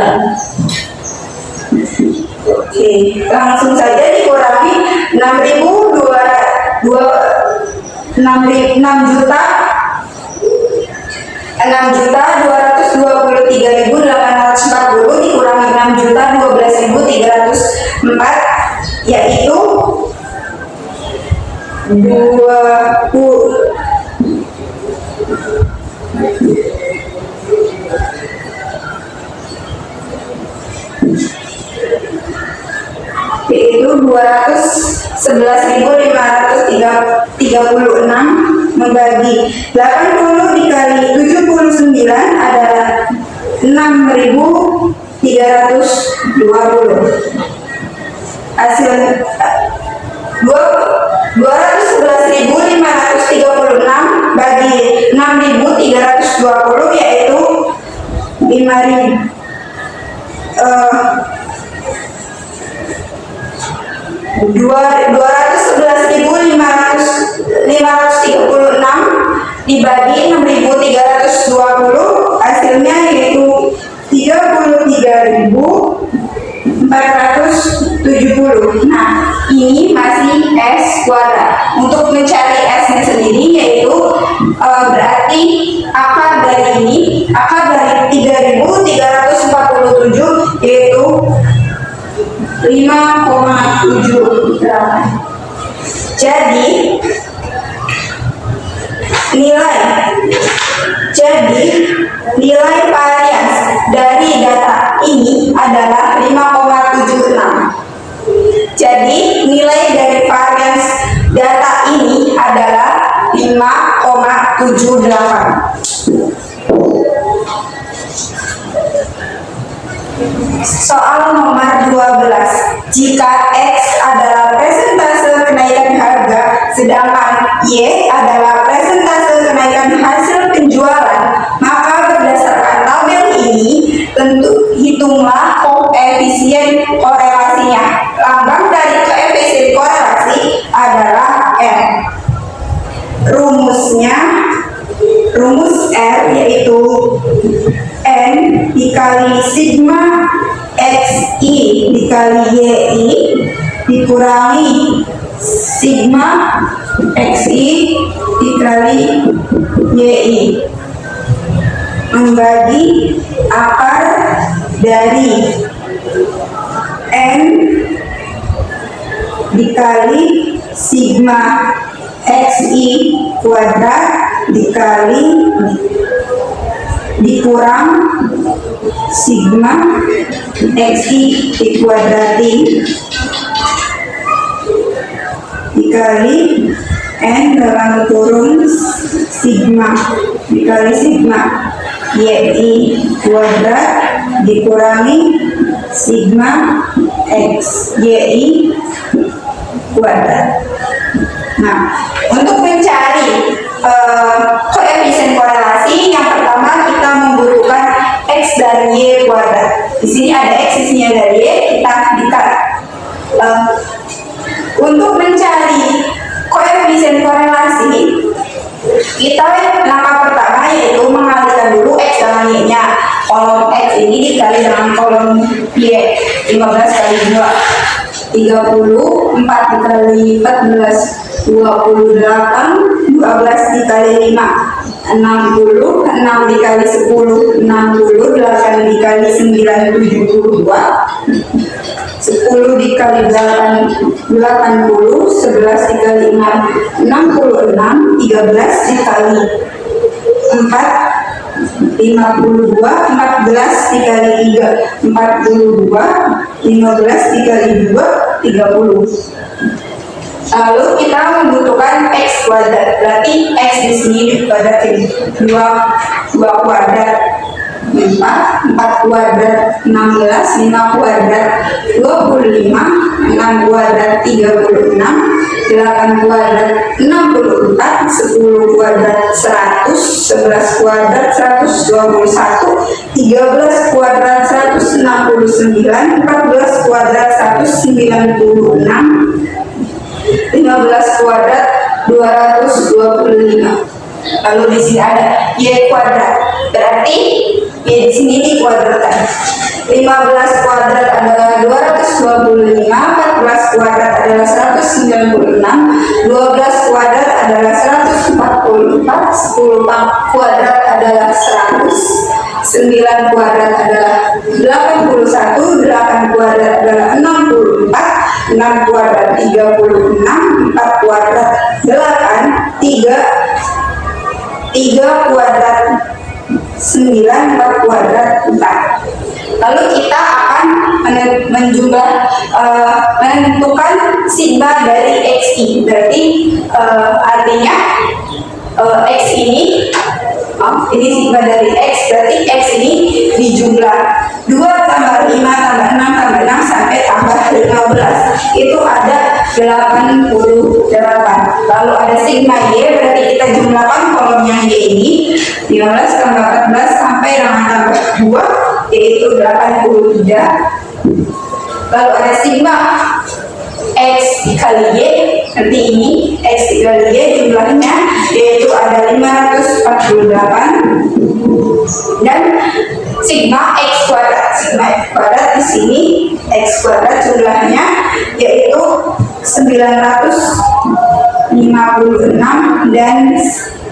Oke, langsung saja dikurangi 6.223.840 dikurangi 6.012.304 yaitu 211.536 membagi 80 dikali 79 adalah 6.320. Hasil 211.536 bagi 6.320 yaitu 211.536 dibagi 6.320 hasilnya yaitu 33.470. Nah, ini masih S kuadrat. Untuk mencari S-nya sendiri yaitu berarti akar dari ini, akar dari 3.347 yaitu 5,78. Jadi nilai varians dari data ini adalah 5,76. Jadi nilai dari varians data ini adalah 5,78. Soal nomor 12. Jika X adalah persentase kenaikan harga, sedangkan Y adalah persentase kenaikan hasil penjualan, maka berdasarkan tabel ini, tentu hitunglah koefisien korelasinya. Lambang dari koefisien korelasi adalah R. Rumus R yaitu N dikali sigma XI dikali YI dikurangi sigma xi dikali yi membagi akar dari n dikali sigma xi kuadrat dikali dikurang sigma xi dikuadratin dikali n dalam kurung sigma dikali sigma yi kuadrat dikurangi sigma x yi kuadrat. Nah, untuk mencari koefisien korelasi, yang pertama kita membutuhkan x dari y kuadrat. Di sini ada x, di sini ada y, kita dikat. Untuk mencari koefisien korelasi, kita langkah pertama yaitu mengalihkan dulu x dengan y-nya. Kolom x ini dikali dengan kolom y. 15 kali 2 30, 4 dikali 14 28, 12 dikali 5 60, 6 dikali 10 60, 8 dikali 9 72, 10 dikali 8 80, 11 dikali 6 66, 13 dikali 4 52, 14 dikali 3 42, 15 dikali 2 30. Lalu kita membutuhkan x kuadrat, berarti x di sini dikuadratin 2 kuadrat 4 kuadrat 16, 5 kuadrat 25, 6 kuadrat 36, 8 kuadrat 64, 10 kuadrat 100, 11 kuadrat 121, 13 kuadrat 169, 14 kuadrat 196, 15 kuadrat 225. Lalu di sini ada y kuadrat, berarti y di sini dikuadratkan. 15 kuadrat adalah 225, 14 kuadrat adalah 196, 12 kuadrat adalah 144, 10 kuadrat adalah 100, 9 kuadrat adalah 81, 8 kuadrat adalah 64, 6 kuadrat 36, 4 kuadrat 8, 3 kuadrat 9, 4 kuadrat 4. Lalu kita akan menentukan sigma dari xi. Berarti artinya x ini sigma dari x, berarti x ini dijumlah 2 tambah 5 tambah 6 tambah 6 sampai tambah 15. Itu ada 88. Lalu ada sigma y, berarti kita jumlahkan kolomnya y ini 15 tambah 14 sampai dengan tambah 2 yaitu 83. Lalu ada sigma x dikali y, nanti ini x dikali y jumlahnya yaitu ada 548, dan sigma x kuadrat di sini x kuadrat jumlahnya yaitu 956, dan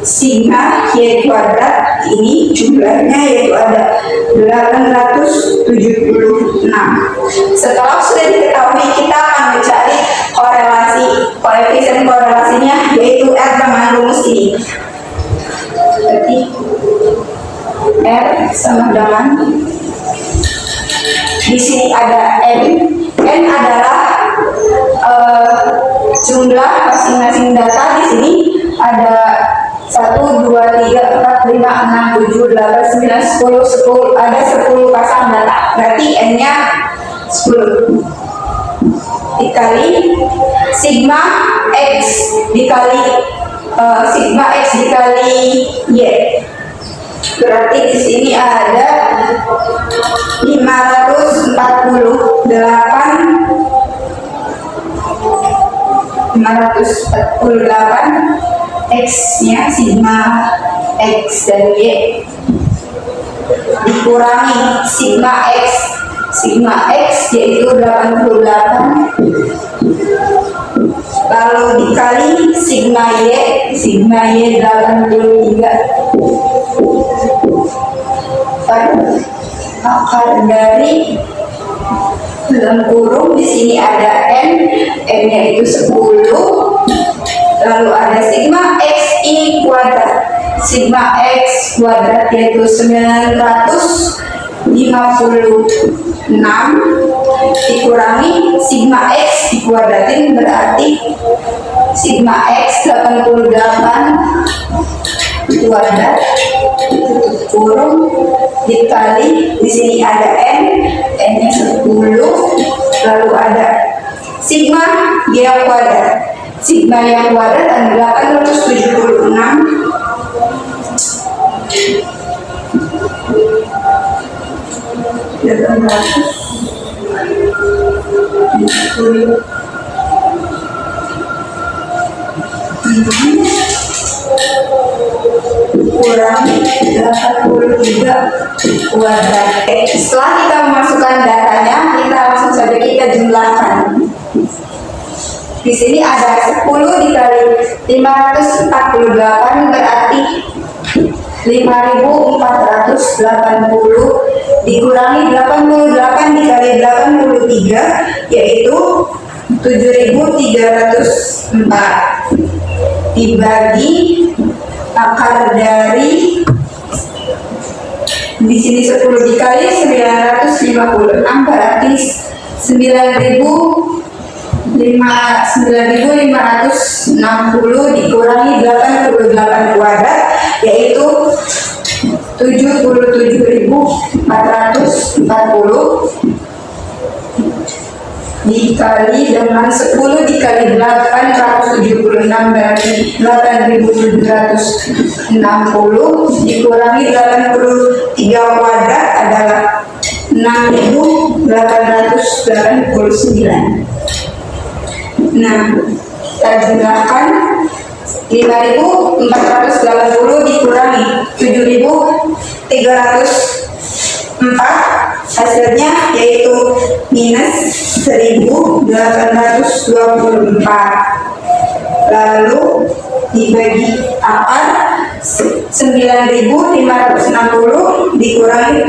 sigma y kuadrat ini jumlahnya yaitu ada 876. Setelah sudah diketahui, kita akan mencari korelasi, koefisien korelasinya yaitu R dengan rumus ini. Berarti R sama dengan, di sini ada N adalah jumlah masing-masing data. Di sini ada 1, 2, 3, 4, 5, 6, 7, 8, 9, 10, 10, ada 10 pasang data, berarti N-nya 10 dikali sigma x dikali sigma x dikali y, berarti di sini ada 548 x-nya sigma x dan y dikurangi sigma x yaitu 88 lalu dikali sigma Y 83 akar dari dalam kurung di sini ada n-nya itu 10, lalu ada sigma xi kuadrat yaitu 956 dikurangi sigma x dikuadratin berarti sigma x 88 kuadrat kurung dikali di sini ada n-nya 10, lalu ada sigma y kuadrat adalah 876 kurang 83 kuadrat. Setelah kita memasukkan datanya, kita langsung saja kita jumlahkan. Di sini ada 10 dikali 548 berarti 5480 dikurangi 88 dikali 83 yaitu 7304 dibagi akar dari di sini 10 dikali 956 berarti 9560 dikurangi 88 kuadrat yaitu 77.440 dikali dengan 10 dikali 876 berarti 8760 dikurangi 83 kuadrat adalah 6889. Nah, kita jumlahkan 5480 dikurangi 7304 hasilnya yaitu minus 1824 lalu dibagi akar 9560 dikurangi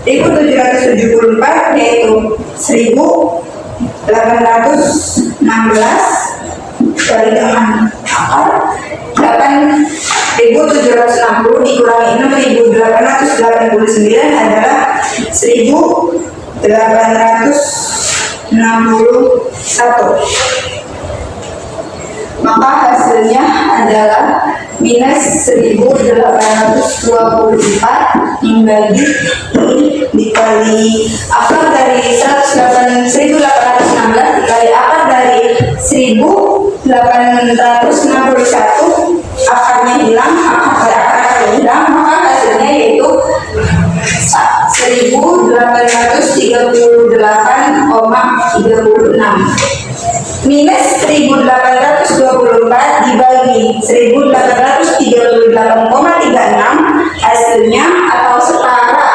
7774 yaitu 1816 kali dengan akar 8760 dikurangi 6889 adalah 1861. Maka hasilnya adalah minus 1824 dibagi dikali akar dari 1816 dikali akar dari 1861 akarnya hilang, akar hilang, maka hasilnya yaitu 1838,36 minus 1824 dibagi 1838,36 hasilnya atau setara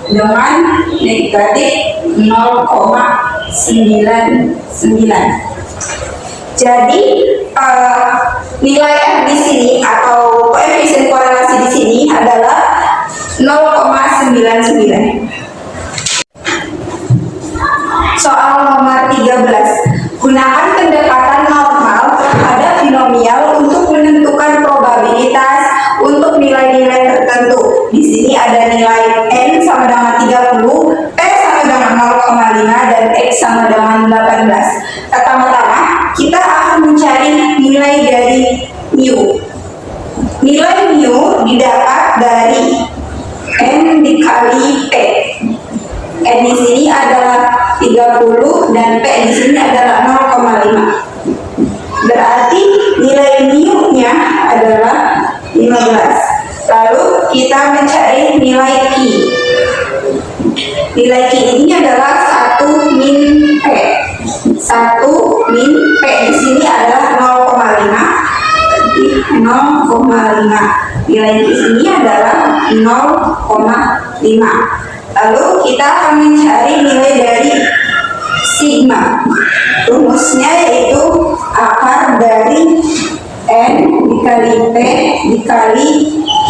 dengan negatif 0,99. Jadi nilai R di sini atau koefisien korelasi di sini adalah 0,99. Soal nomor 13. Gunakan pendekatan normal terhadap binomial untuk menentukan probabilitas untuk nilai-nilai tertentu. Di sini ada nilai n sama dengan 30, p sama dengan 0,5 dan x sama dengan 18. Pertama-tama kita akan mencari nilai dari mu. Nilai mu didapat dari n dikali p. N di sini adalah 30 dan P di sini adalah 0,5. Berarti nilai mu-nya adalah 15. Lalu kita mencari nilai Q. Nilai Q ini adalah 1 min P. 1 min P di sini adalah 0,5. 0,5. Nilai Q ini adalah 0,5. Lalu kita akan mencari nilai dari sigma. Rumusnya yaitu akar dikali Q.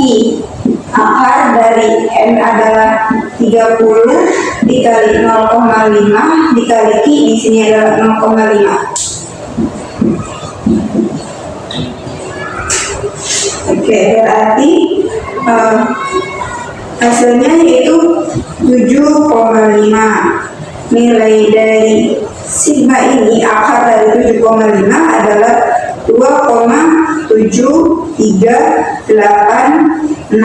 Akar dari N adalah 30 dikali 0,5 dikali Q, di sini adalah 0,5. Oke, berarti hasilnya yaitu 7,5. Nilai dari sigma ini, akar dari 7,5 adalah 2,7386.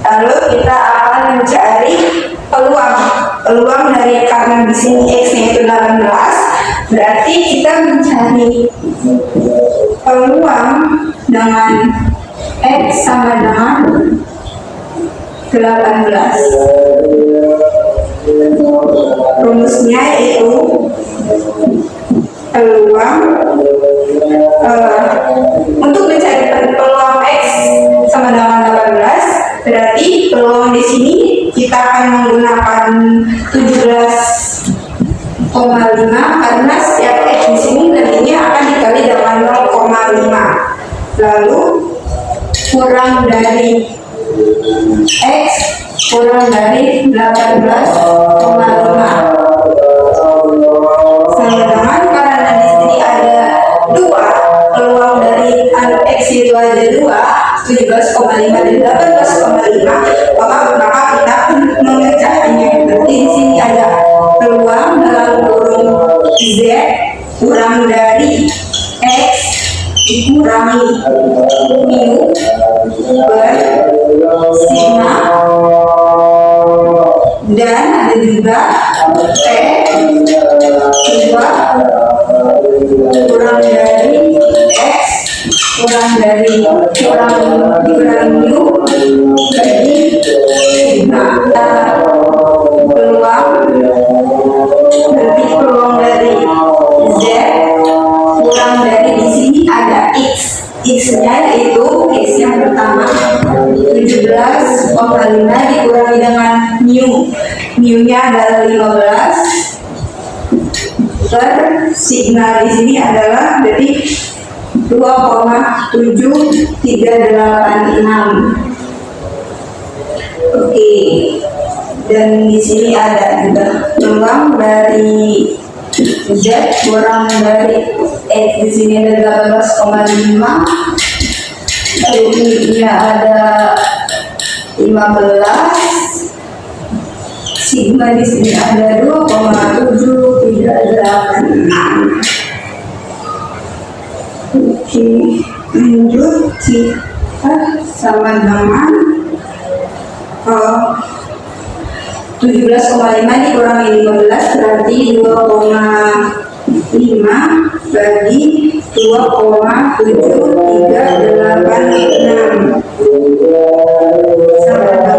Lalu kita akan mencari peluang dari, karena di sini X-nya itu 18, berarti kita mencari peluang dengan X sama dengan 18. Rumusnya yaitu peluang untuk mencari peluang X sama dengan 18, berarti peluang di sini kita akan menggunakan 17,5 karena setiap X di sini nantinya akan dikali dengan 0,5. Lalu kurang dari X kurang dari 18,5 sama dengan, karena di sini ada 2, peluang dari X itu ada 2, 17,5 dan 18,5, maka kita memecahkannya. Berarti di sini ada peluang dalam kurung Z kurang dari X dikurangi mu per sigma, dan ada juga T 2 kurang dari X dikurangi mu bagi sigma. Peluang dari Z kurang dari, di sini ada X. X-nya yaitu X yang pertama 17,5 dikurangi dengan mu. Mu-nya adalah 15 per sigma di sini adalah berarti 2,7386. Oke. Dan di sini ada juga peluang dari Z kurang dari X, di sini ada 18,5. Lalu ini ada 15. Sigma di sini ada 2,7386. Oke, lanjut kita sama dengan 17,5 dikurangi 15 berarti 2,5 bagi 2,7386 sama dengan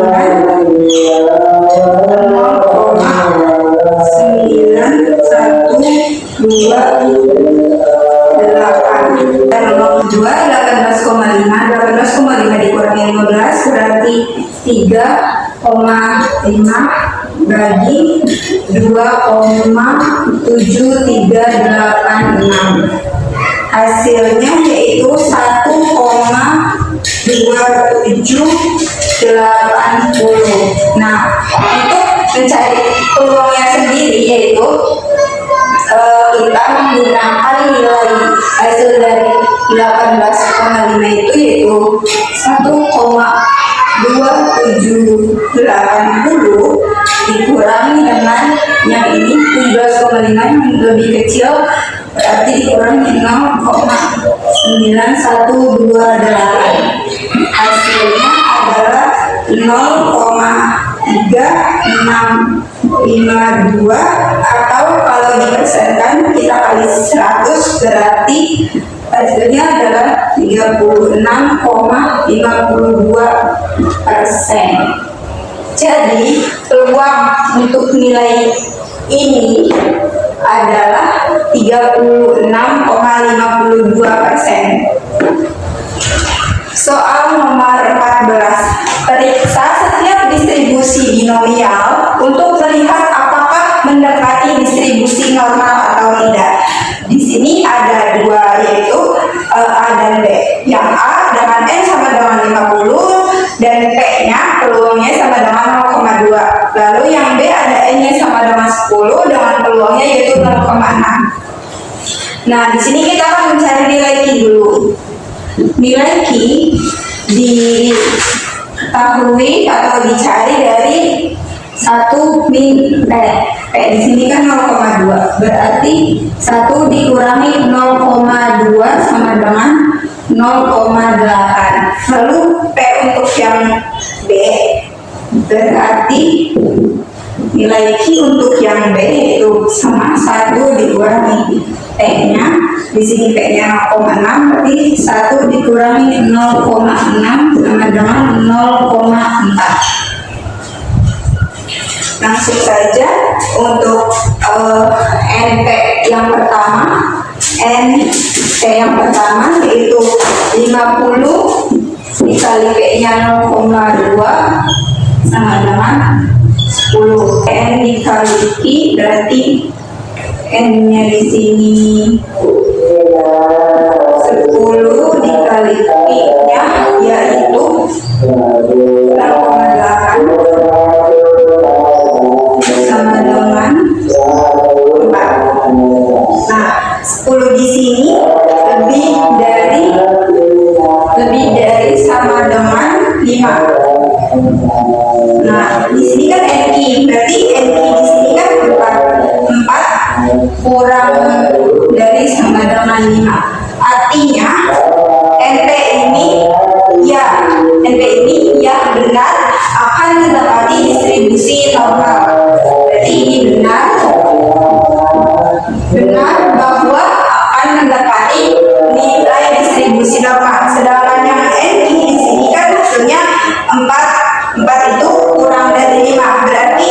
0,9128. Dan nomor kedua 18,5 dikurangi 15 berarti 3,5 bagi 2,7386. Hasilnya yaitu 1,2780. Nah, untuk mencari peluangnya sendiri yaitu kita menggunakan nilai hasil dari 18,5 itu yaitu 1,2780 dikurangi dengan yang ini 17,5 yang lebih kecil, berarti dikurangi 0,9128. Hasilnya adalah 0,3652, atau kalau dipersenkan kita kali 100 berarti hasilnya adalah 36,52%. Jadi peluang untuk nilai ini adalah 36,52%. Soal nomor 14. Periksa setiap distribusi binomial untuk melihat apakah mendekati distribusi normal atau tidak. Di sini ada dua, yaitu A dan B. Yang A dengan peluangnya yaitu 0,6. Nah, di sini kita akan mencari nilai Q dulu. Nilai Q diketahui atau dicari dari 1 min P. Di sini kan 0,2. Berarti 1 dikurangi 0,2 sama dengan 0,8. Lalu P untuk yang B berarti nilai Q untuk yang B itu sama 1 dikurangi P-nya. Di sini P-nya 0,6, berarti 1 dikurangi 0,6 sama dengan 0,4. Langsung saja untuk NP yang pertama, yaitu 50 dikali P-nya 0,2 sama dengan 10. N dikali Q berarti N-nya di sini 10 dikali Q-nya yaitu 0,8 sama dengan 4. Nah, 10 di sini lebih dari sama dengan 5. Nah, di sini kan NQ, berarti NQ di sini kan 4 kurang dari sama dengan 5. Artinya NP ini ya benar akan mendapati distribusi normal. Berarti ini benar bahwa akan mendapati nilai distribusi normal. Sedangkan yang NQ di sini kan hasilnya 4 itu kurang dari 5. Berarti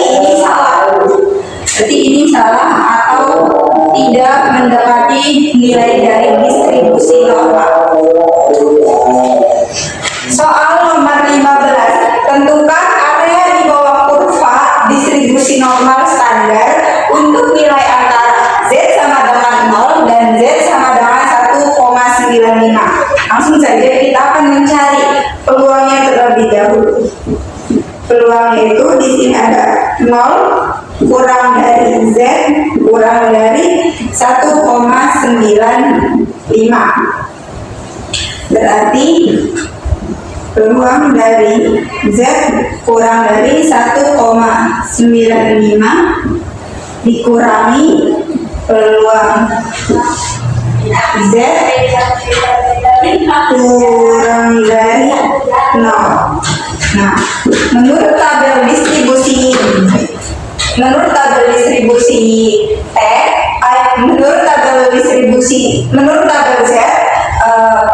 ini salah atau tidak mendapati nilai dari distribusi normal. Soal nomor 15, tentukan area di bawah kurva distribusi normal standar untuk nilai antara Z sama dengan 0 dan Z sama dengan 1,95. Langsung saja kita akan mencari peluangnya terlebih dahulu. Peluangnya itu di sini ada 0 kurang dari Z kurang dari 1,95. Berarti peluang dari Z kurang dari 1,95 dikurangi peluang Z kurang dari 0. Nah, menurut tabel distribusi menurut tabel Z,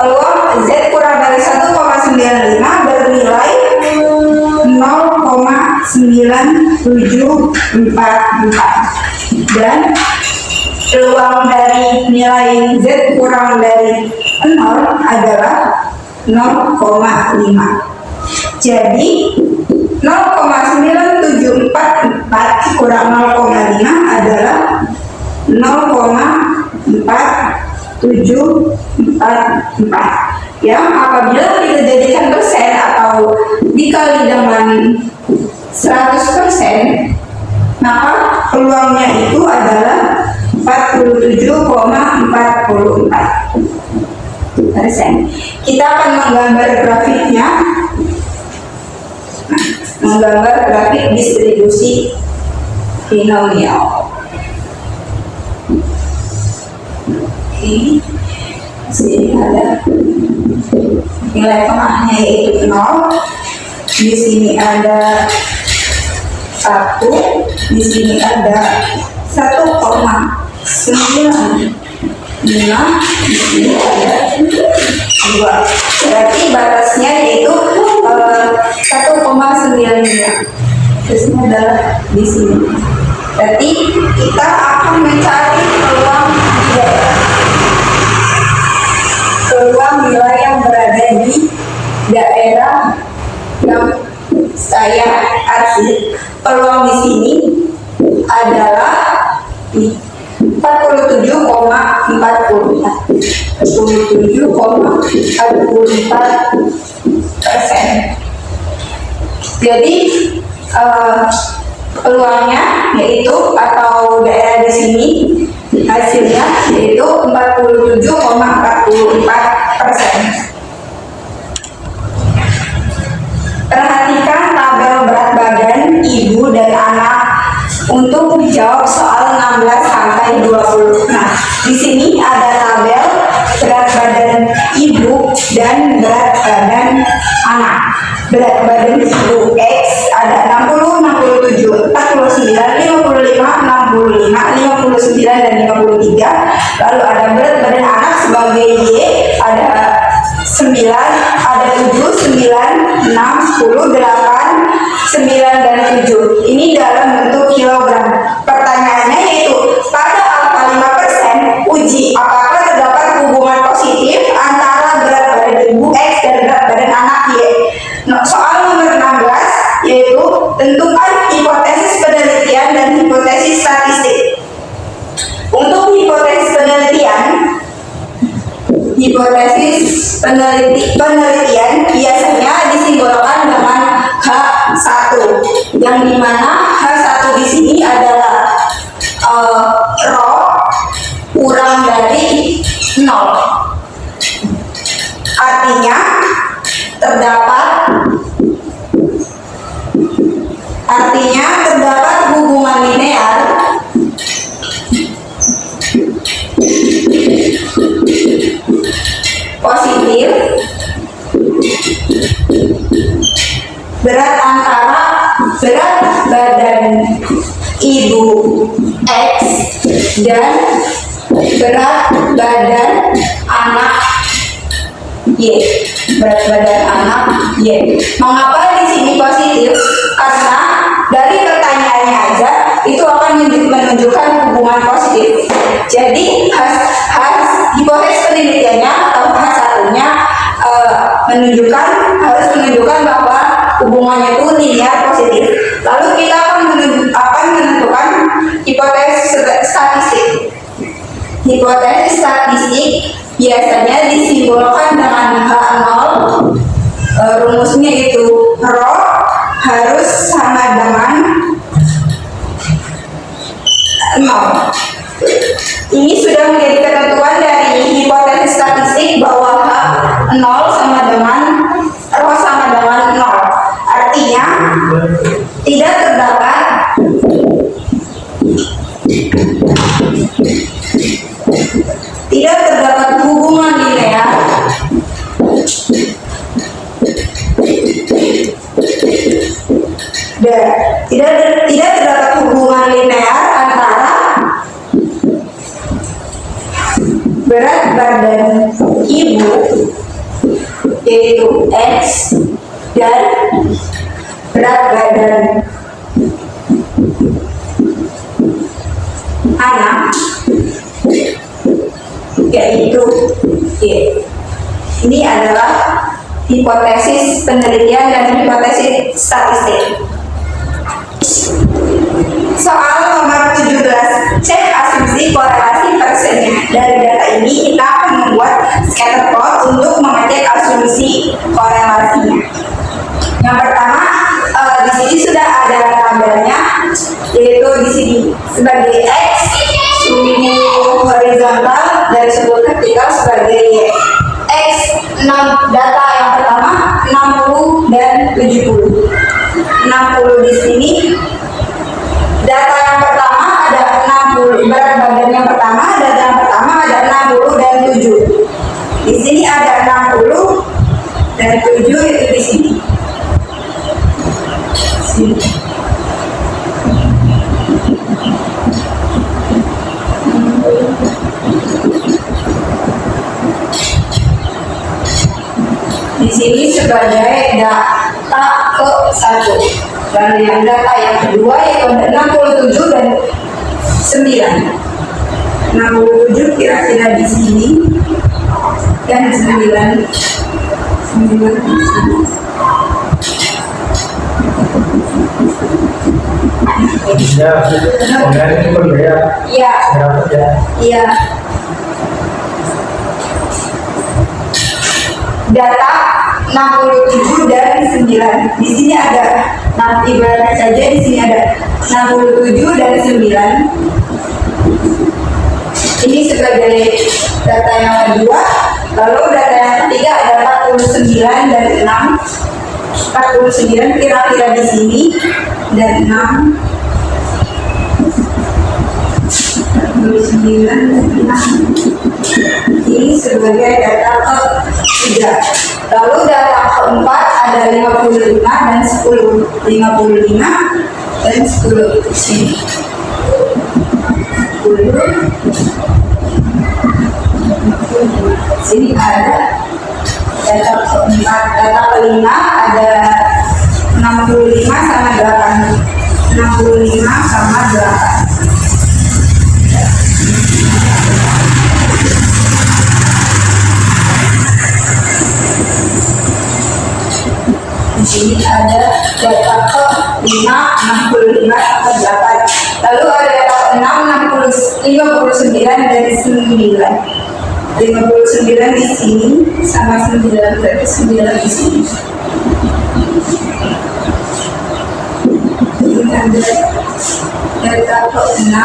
peluang Z kurang dari 1,95 bernilai 0,9744 dan peluang dari nilai Z kurang dari 0 adalah 0,5. Jadi 0,9744 kurang 0,5 adalah 0,4744. Yang apabila kita jadikan persen atau dikali dengan 100%, maka peluangnya itu adalah 47,44%. Kita akan menggambar grafiknya. Menggambar grafik distribusi binomial. Oke, sini ada nilai tengahnya yaitu 0. Di sini ada 1. Di sini ada 1,9. Di sini ada 2. Berarti batasnya yaitu 1,9. Terusnya adalah di sini. Berarti kita akan mencari peluang nilai yang berada di daerah yang saya kasih. Peluang di sini adalah 47,44%. Jadi peluangnya yaitu atau daerah di sini hasilnya yaitu 47,44%. Perhatikan tabel berat badan ibu dan anak untuk menjawab soal 16 sampai 20. Nah, di sini ada tabel berat badan ibu dan berat badan anak. Berat badan ibu X ada 60, 67, 49, 55, 65, 59, dan 53. Lalu ada berat badan anak sebagai Y ada 9, ada 7, 9, 6, 10, 8, 9, dan 7. Ini dalam bentuk kilogram. Pertanyaannya yaitu, pada angka 5%, uji apakah terdapat hubungan positif antara berat badan ibu X dan berat badan anak Y. Nah, soal nomor 16 yaitu tentukan hipotesis penelitian dan hipotesis statistik. Untuk hipotesis penelitian biasanya disimbolkan dengan H1, yang dimana H1 di sini adalah rho kurang dari 0. Artinya terdapat hubungan linear positif berat antara berat badan ibu X dan berat badan anak Y. Berat badan anak Y. Mengapa di sini positif? Karena dari pertanyaannya aja itu akan menunjukkan hubungan positif. Jadi hipotesis penelitiannya atau H1-nya harus menunjukkan bahwa hubungannya itu linear positif. Lalu kita akan menentukan hipotesis statistik. Hipotesis statistik biasanya disimbolkan dengan H0. Rumusnya itu rho harus sama dengan 0. Ini sudah menjadi ketentuan dari hipotesis statistik bahwa H0 sama dengan rho sama dengan 0. Artinya tidak terdapat hubungan linear tidak terdapat hubungan linear antara berat badan ibu yaitu X dan berat badan anak yaitu Y. Ini adalah hipotesis penelitian dan hipotesis statistik. Soal nomor 17, cek asumsi korelasi persennya. Dari data ini kita akan membuat scatter plot untuk mengecek asumsi korelasinya. Yang pertama, di sini sudah ada tabelnya, yaitu di sini sebagai X, suhu horizontal dari suhu vertikal sebagai Y. X 6 data yang pertama 60 dan 70. 60 di sini. Data yang pertama ada 60, berat badan yang pertama, data yang pertama ada 60 dan 7. Di sini ada 60 dan 7 itu di sini. Di sini sebagai data ke-1. Dan yang data yang kedua yaitu 67 dan 9. 67 kira-kira di sini dan 9 di sini. Ya, kemudian itu berbeda. Iya. Iya. Data 67 dan 9. Di sini ada, nah ibaratnya saja di sini ada 67 dan 9. Ini sebagai data yang kedua. Lalu data yang ketiga ada 49 dan 6. 49 kira-kira di sini dan 6. 49 dan 6. Ini sebagai data ketiga. Lalu data keempat ada 55 dan 10. 55 dan 10 di sini. 10. Sini ada data keempat. Data kelima ada 65 sama 8. 65 sama 8. Di sini ada data ke-5, 65 sama 8. Lalu ada data ke-6, 59 dan 9. 59 di sini sama 9, berarti 9 di sini. Ini ada data ke-6,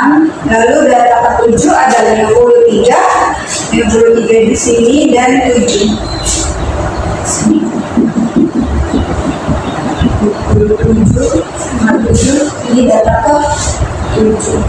lalu data ke-7 ada 53 di sini dan 7. Sini. 27 sama 7, ini data ke-7.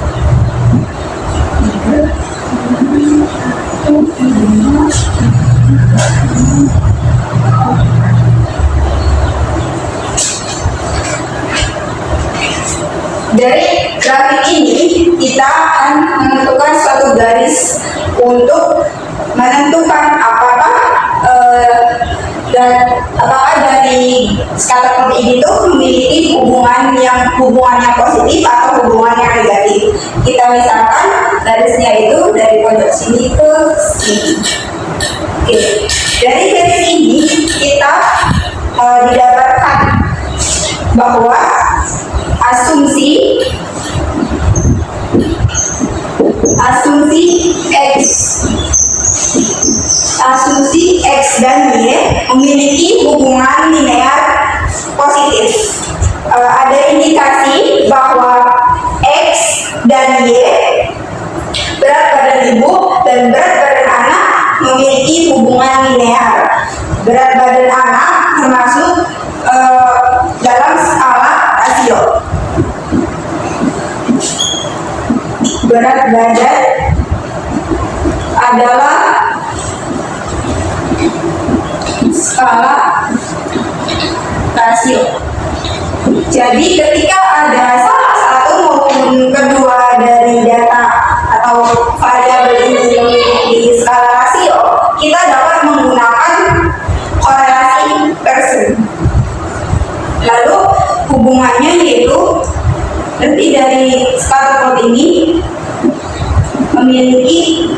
Dari grafik ini kita akan menentukan suatu garis untuk menentukan apakah dari scatter plot ini tuh memiliki hubungannya positif atau hubungan yang negatif. Kita misalkan garisnya itu dari pojok sini ke sini. Oke. Dari garis ini kita didapatkan bahwa asumsi X dan Y memiliki hubungan linear positif. Ada indikasi bahwa X dan Y, berat badan ibu dan berat badan anak, memiliki hubungan linear. Berat badan anak termasuk dalam skala rasio. Berat badan adalah skala rasio. Jadi ketika ada salah satu maupun kedua dari data atau variabel ini memiliki skala rasio, kita dapat menggunakan korelasi Pearson. Lalu hubungannya yaitu nanti dari scatter plot ini memiliki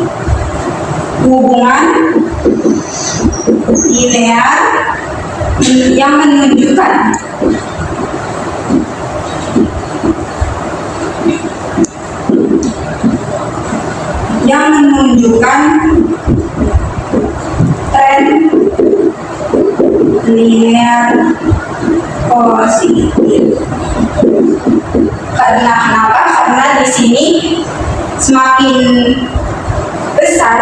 hubungan linear yang menunjukkan tren linear positif. Karena kenapa? Karena di sini semakin besar,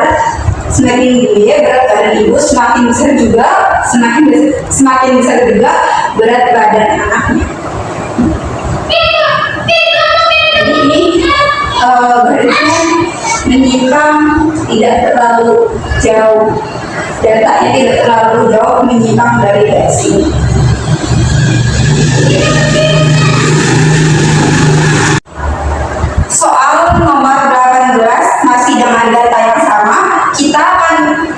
semakin gede berat badan ibu, semakin besar juga berat badan anaknya. Jadi ini garisnya menyimpang tidak terlalu jauh, datanya tidak terlalu jauh menyimpang dari garis ini. Soal nomor 18 masih dengan data yang sama, kita akan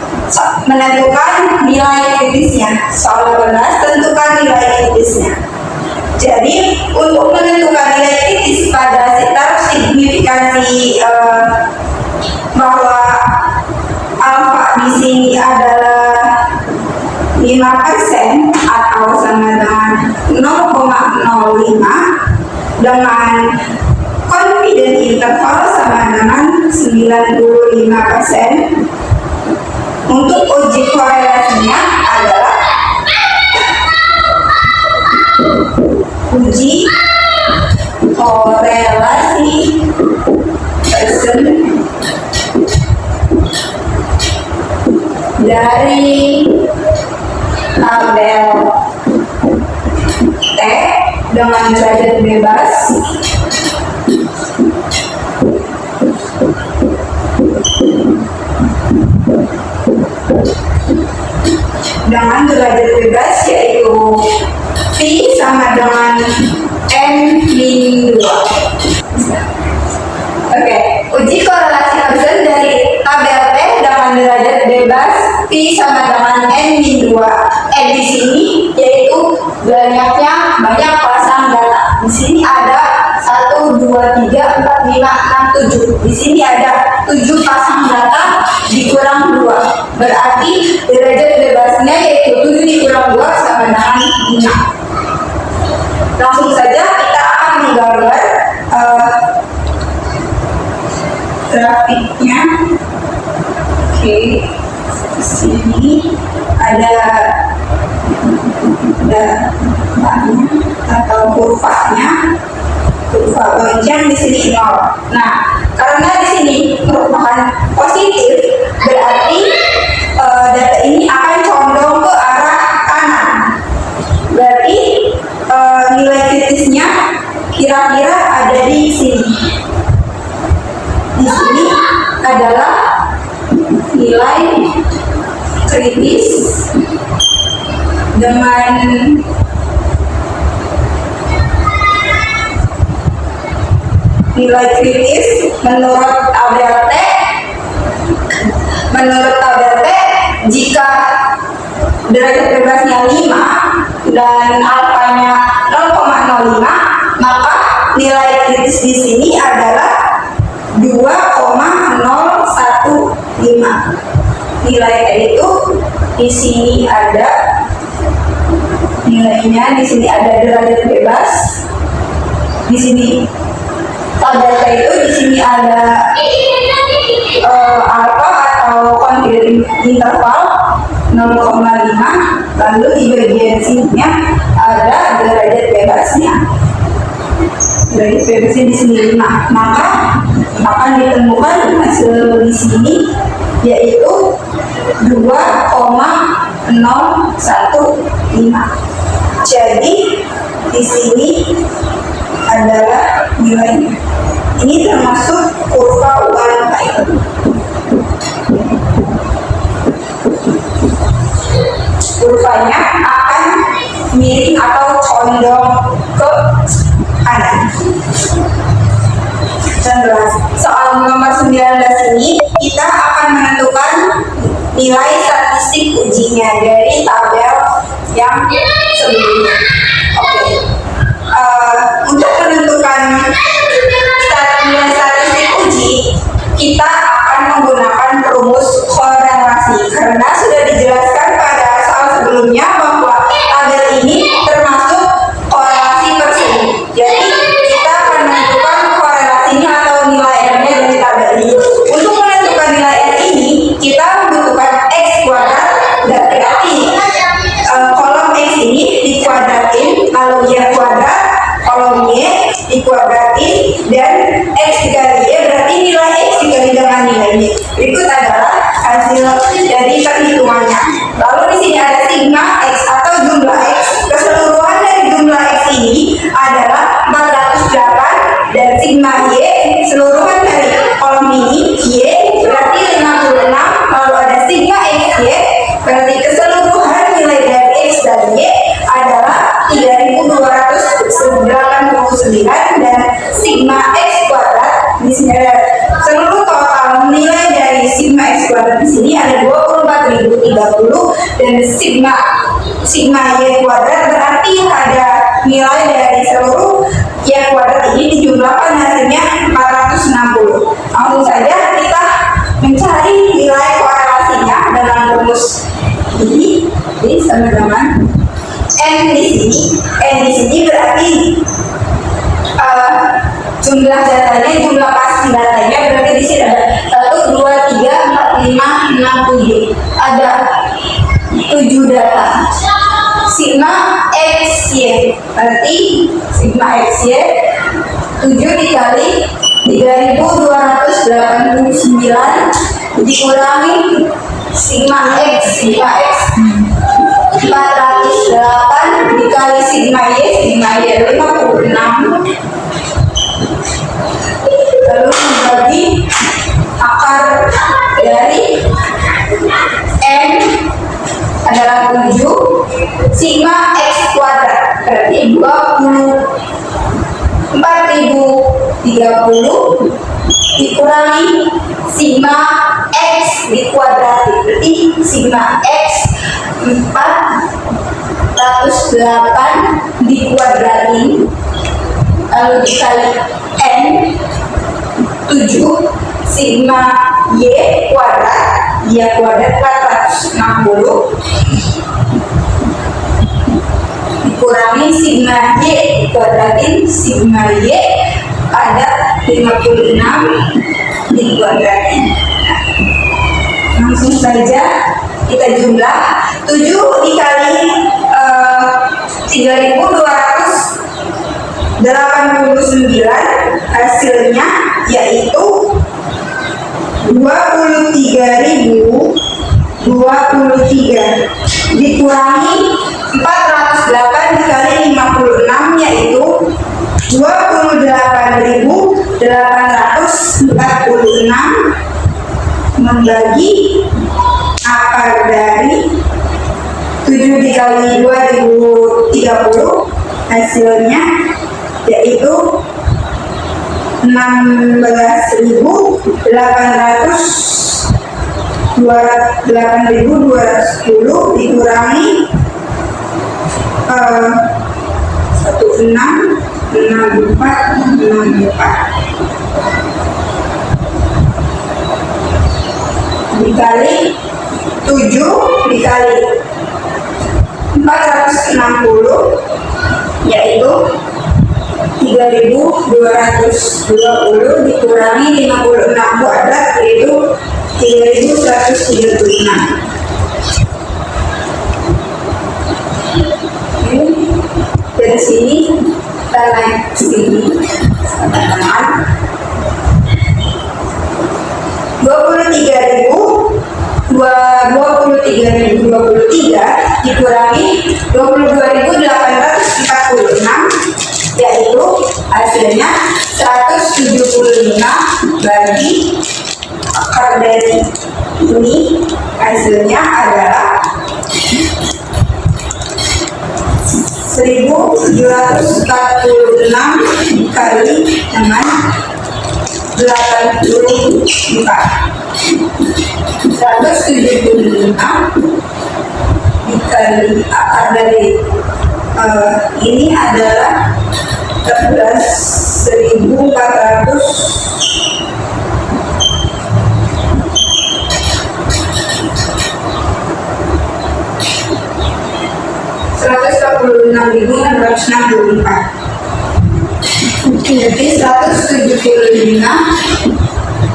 menentukan nilai kritisnya. Soal 18 tentukan nilai kritisnya. Jadi untuk menentukan nilai kritis pada taruh signifikansi bahwa alfa di sini adalah 5% atau sama dengan 0,05 dengan confident interval sama dengan 95%. Untuk uji korelasinya adalah dari tabel T dengan derajat bebas yaitu V sama dengan N-2. Oke, uji korelasi Pearson dari tabel T dengan derajat bebas V sama dengan N-2. Di sini yaitu banyak pasang data. Di sini ada 1, 2, 3, 4, 5, 6, 7. Di sini ada 7 pasang data dikurang 2. Berarti derajat bebasnya yaitu 7 dikurang 2 sama dengan 5. Langsung saja kita akan menggambar grafiknya. Oke, di sini ada datanya atau kurvanya, kurva gonjang di sini 0. Nah, karena di sini merupakan positif, berarti data ini akan condong ke arah kanan. Berarti nilai kritisnya kira-kira ada di sini. Di sini adalah nilai kritis dengan nilai kritis menurut tabel T. Jika derajat bebasnya 5 dan alfanya 0,05, maka nilai kritis di sini adalah 2,015. Nilai itu di sini ada nilainya, di sini ada derajat bebas. Di sini tabel T itu di sini ada alfa atau confidence interval 0,5, lalu di bagian sininya ada derajat bebasnya. Derajat bebasnya di sini 5, maka akan ditemukan hasil di sini yaitu 2,015. Jadi di sini adalah nilainya. Ini termasuk kurva one time. Kurvanya akan miring atau condong ke kanan. Soal nomor 19 ini kita akan menentukan nilai statistik ujinya dari tabel yang sebelumnya. Oke. Untuk menentukan nilai statistik uji, kita akan menggunakan rumus korelasi karena sudah dijelaskan pada soal sebelumnya bahwa tabel ini termasuk korelasi Pearson. Jadi kita akan menentukan korelasinya atau nilai R-nya dari tabel ini. Untuk menentukan nilai R ini, kita membutuhkan X kuadrat, dan berarti kolom X ini dikuadratin, lalu Y kuadrat, kolom Y dikuadratin, dan X dikali Y, berarti nilai X dikali dengan nilai Y. Berikut adalah hasil dari perhitungannya. Lalu di sini ada sigma X atau jumlah X. Keseluruhan dari jumlah X ini adalah 408, dan sigma Y keseluruhan dari kolom ini Y berarti 56, lalu ada sigma X Y berarti keseluruhan nilai dari X dan Y adalah 3289, dan sigma X kuadrat di sini ada seluruh total nilai dari sigma X kuadrat di sini ada 24.030, dan sigma Y kuadrat berarti ada nilai dari seluruh Y kuadrat ini dijumlahkan hasilnya 460. Langsung saja kita mencari nilai korelasinya dengan rumus ini. Jadi sama dengan N di sini berarti jumlah datanya, jumlah pasang datanya berarti di sini ada 1, 2, 3, 4, 5, 6, 7. Ada 7 data. Sigma X Y berarti sigma X Y 7 dikali 3289 dikurangi sigma X 408 dikali sigma Y adalah 56, lalu membagi akar dari M adalah 7, sigma X kuadrat berarti 24.030 dikurangi sigma X dikuadrati berarti sigma X 408 dikuadrati lalu dikali N 7 sigma Y kuadrat kuadrat 460 dikurangi sigma Y dikuadratin sigma Y ada 56 dikuadratin. Langsung saja kita jumlah 7 dikali 3.289 hasilnya yaitu 23.023 dikurangi 408 dikali 56 yaitu 28.846 membagi akar dari 7 dikali 2030 hasilnya yaitu 8.210 dikurangi 1664 dikali 7 dikali 460 yaitu 3.220 dikurangi 56 kuadrat yaitu 3.136. Dari sini kita naik ke sini teman-teman 23.023 dikurangi 22.846 yaitu hasilnya 175 bagi akar dari ini hasilnya adalah 1.746 dikali dengan 84 175 dikali akar dari ini adalah 11.400 146.664. Jadi 175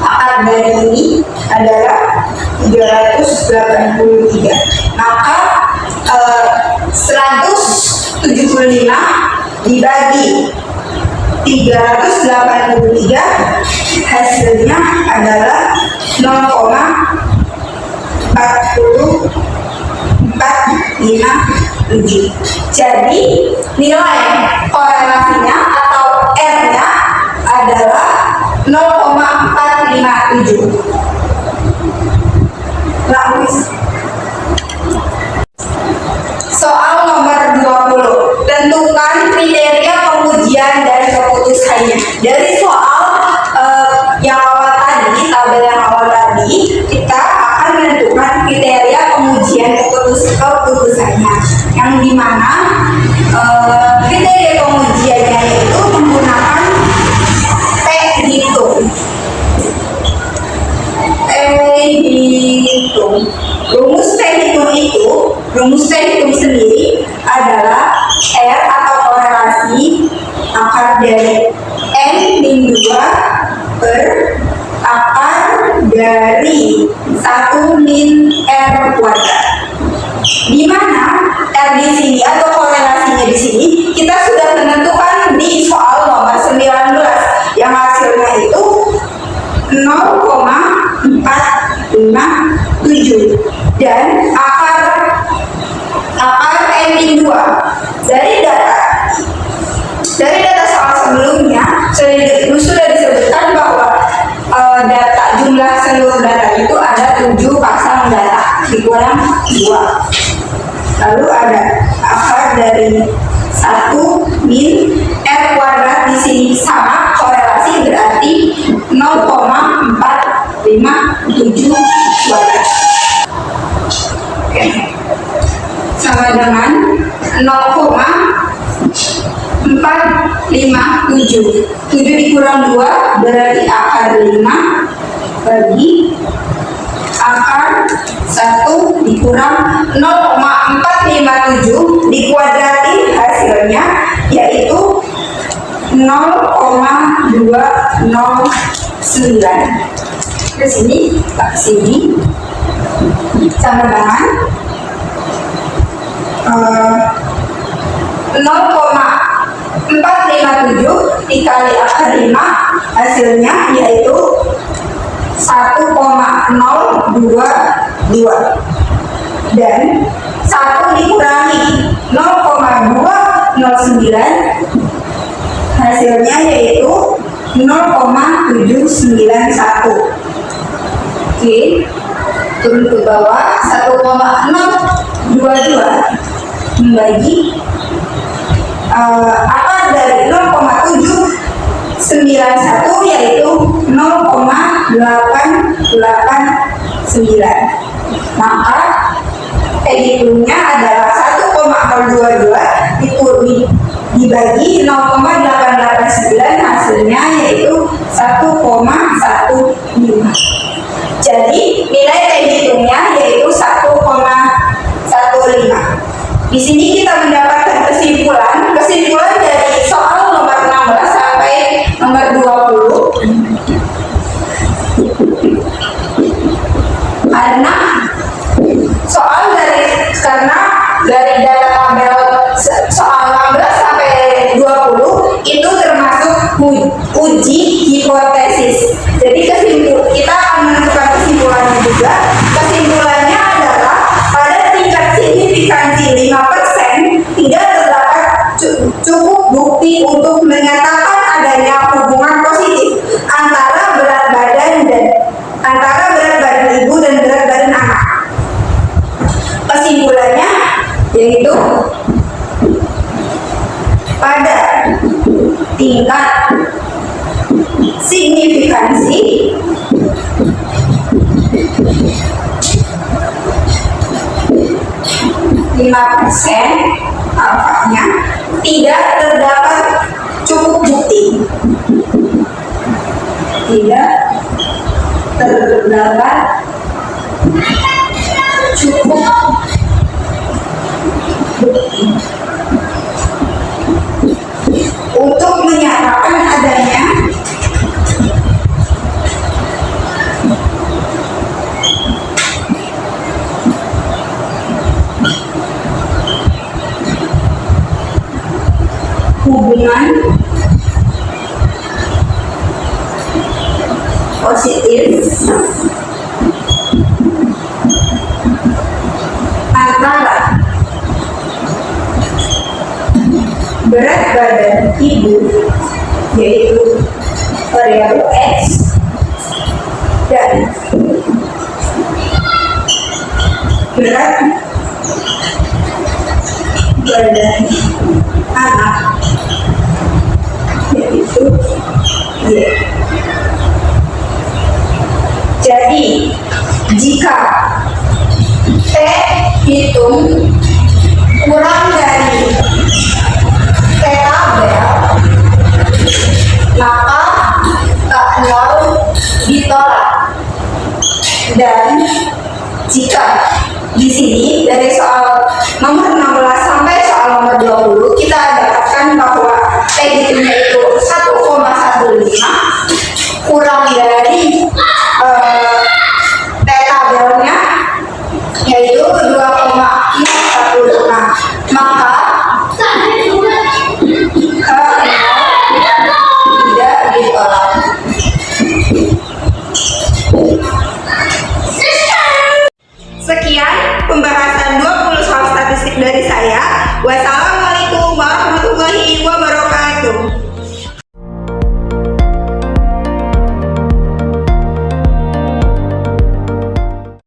akar dari ini adalah 383. Maka 175 dibagi 383 hasilnya adalah 0,4457. Jadi nilai korelasinya atau R-nya adalah 0,457. Soal nomor 20. Tentukan kriteria pengujian dan keputusannya. Dari soal yang awal tadi, tabel yang awal tadi, kita akan menentukan kriteria pengujian keputusannya. Yang dimana kriteria pengujiannya itu menggunakan T hitung. Rumus T hitung sendiri adalah R atau korelasi akar dari N min 2 per akar dari 1 min R kuadrat. Di mana R di sini atau korelasinya di sini kita sudah menentukan di soal nomor 19 yang hasilnya itu 0,457. dan akar N-2 dari data soal sebelumnya sudah disebutkan bahwa data jumlah seluruh data itu ada 7 pasang data dikurang 2. Lalu ada akar dari 1 min R kuadrat di sini sama korelasi berarti 0,457 kuadrat. Oke. Sama dengan 0,457. 7 dikurang 2 berarti akar 5 bagi akar 1 dikurang 0,457 dikuadratin hasilnya yaitu 0,209. Ke sini, ke sini sama dengan 0,457 dikali akar 5 hasilnya yaitu 1,022 dan 1 dikurangi 0,209 hasilnya yaitu 0,791. Oke, turun ke bawah 1,022 membagi akar dari 0,791 yaitu 0,889. Maka hitungnya adalah 1,022 dibagi 0,889 hasilnya yaitu 1,15. Jadi nilai hitungnya yaitu 1,15. Di sini kita mendapatkan kesimpulan dari soal nomor 16 sampai nomor 20. Karena dari data tabel soal 16 sampai 20 itu termasuk uji hipotesis. Jadi kita akan menentukan kesimpulannya juga. Kesimpulannya adalah pada tingkat signifikansi 5% tidak terdapat cukup bukti untuk menyatakan adanya hubungan positif antara berat badan ibu dan berat badan anak. Kesimpulannya yaitu pada tingkat signifikansi 5% alfanya tidak terdapat cukup bukti. Tidak terdapat cukup bukti untuk menyatakan adanya hubungan positif antara berat badan ibu yaitu variabel X dan berat badan anak yaitu Y. Jadi jika T hitung kurang dari T tabel, maka nol ditolak. Dan jika di sini dari soal nomor 16 sampai soal nomor 20 kita dapatkan bahwa T hitungnya itu 1,15 kurang dari T tabelnya yaitu 2,016, maka tidak ditolak. Sekian saya. Wassalamualaikum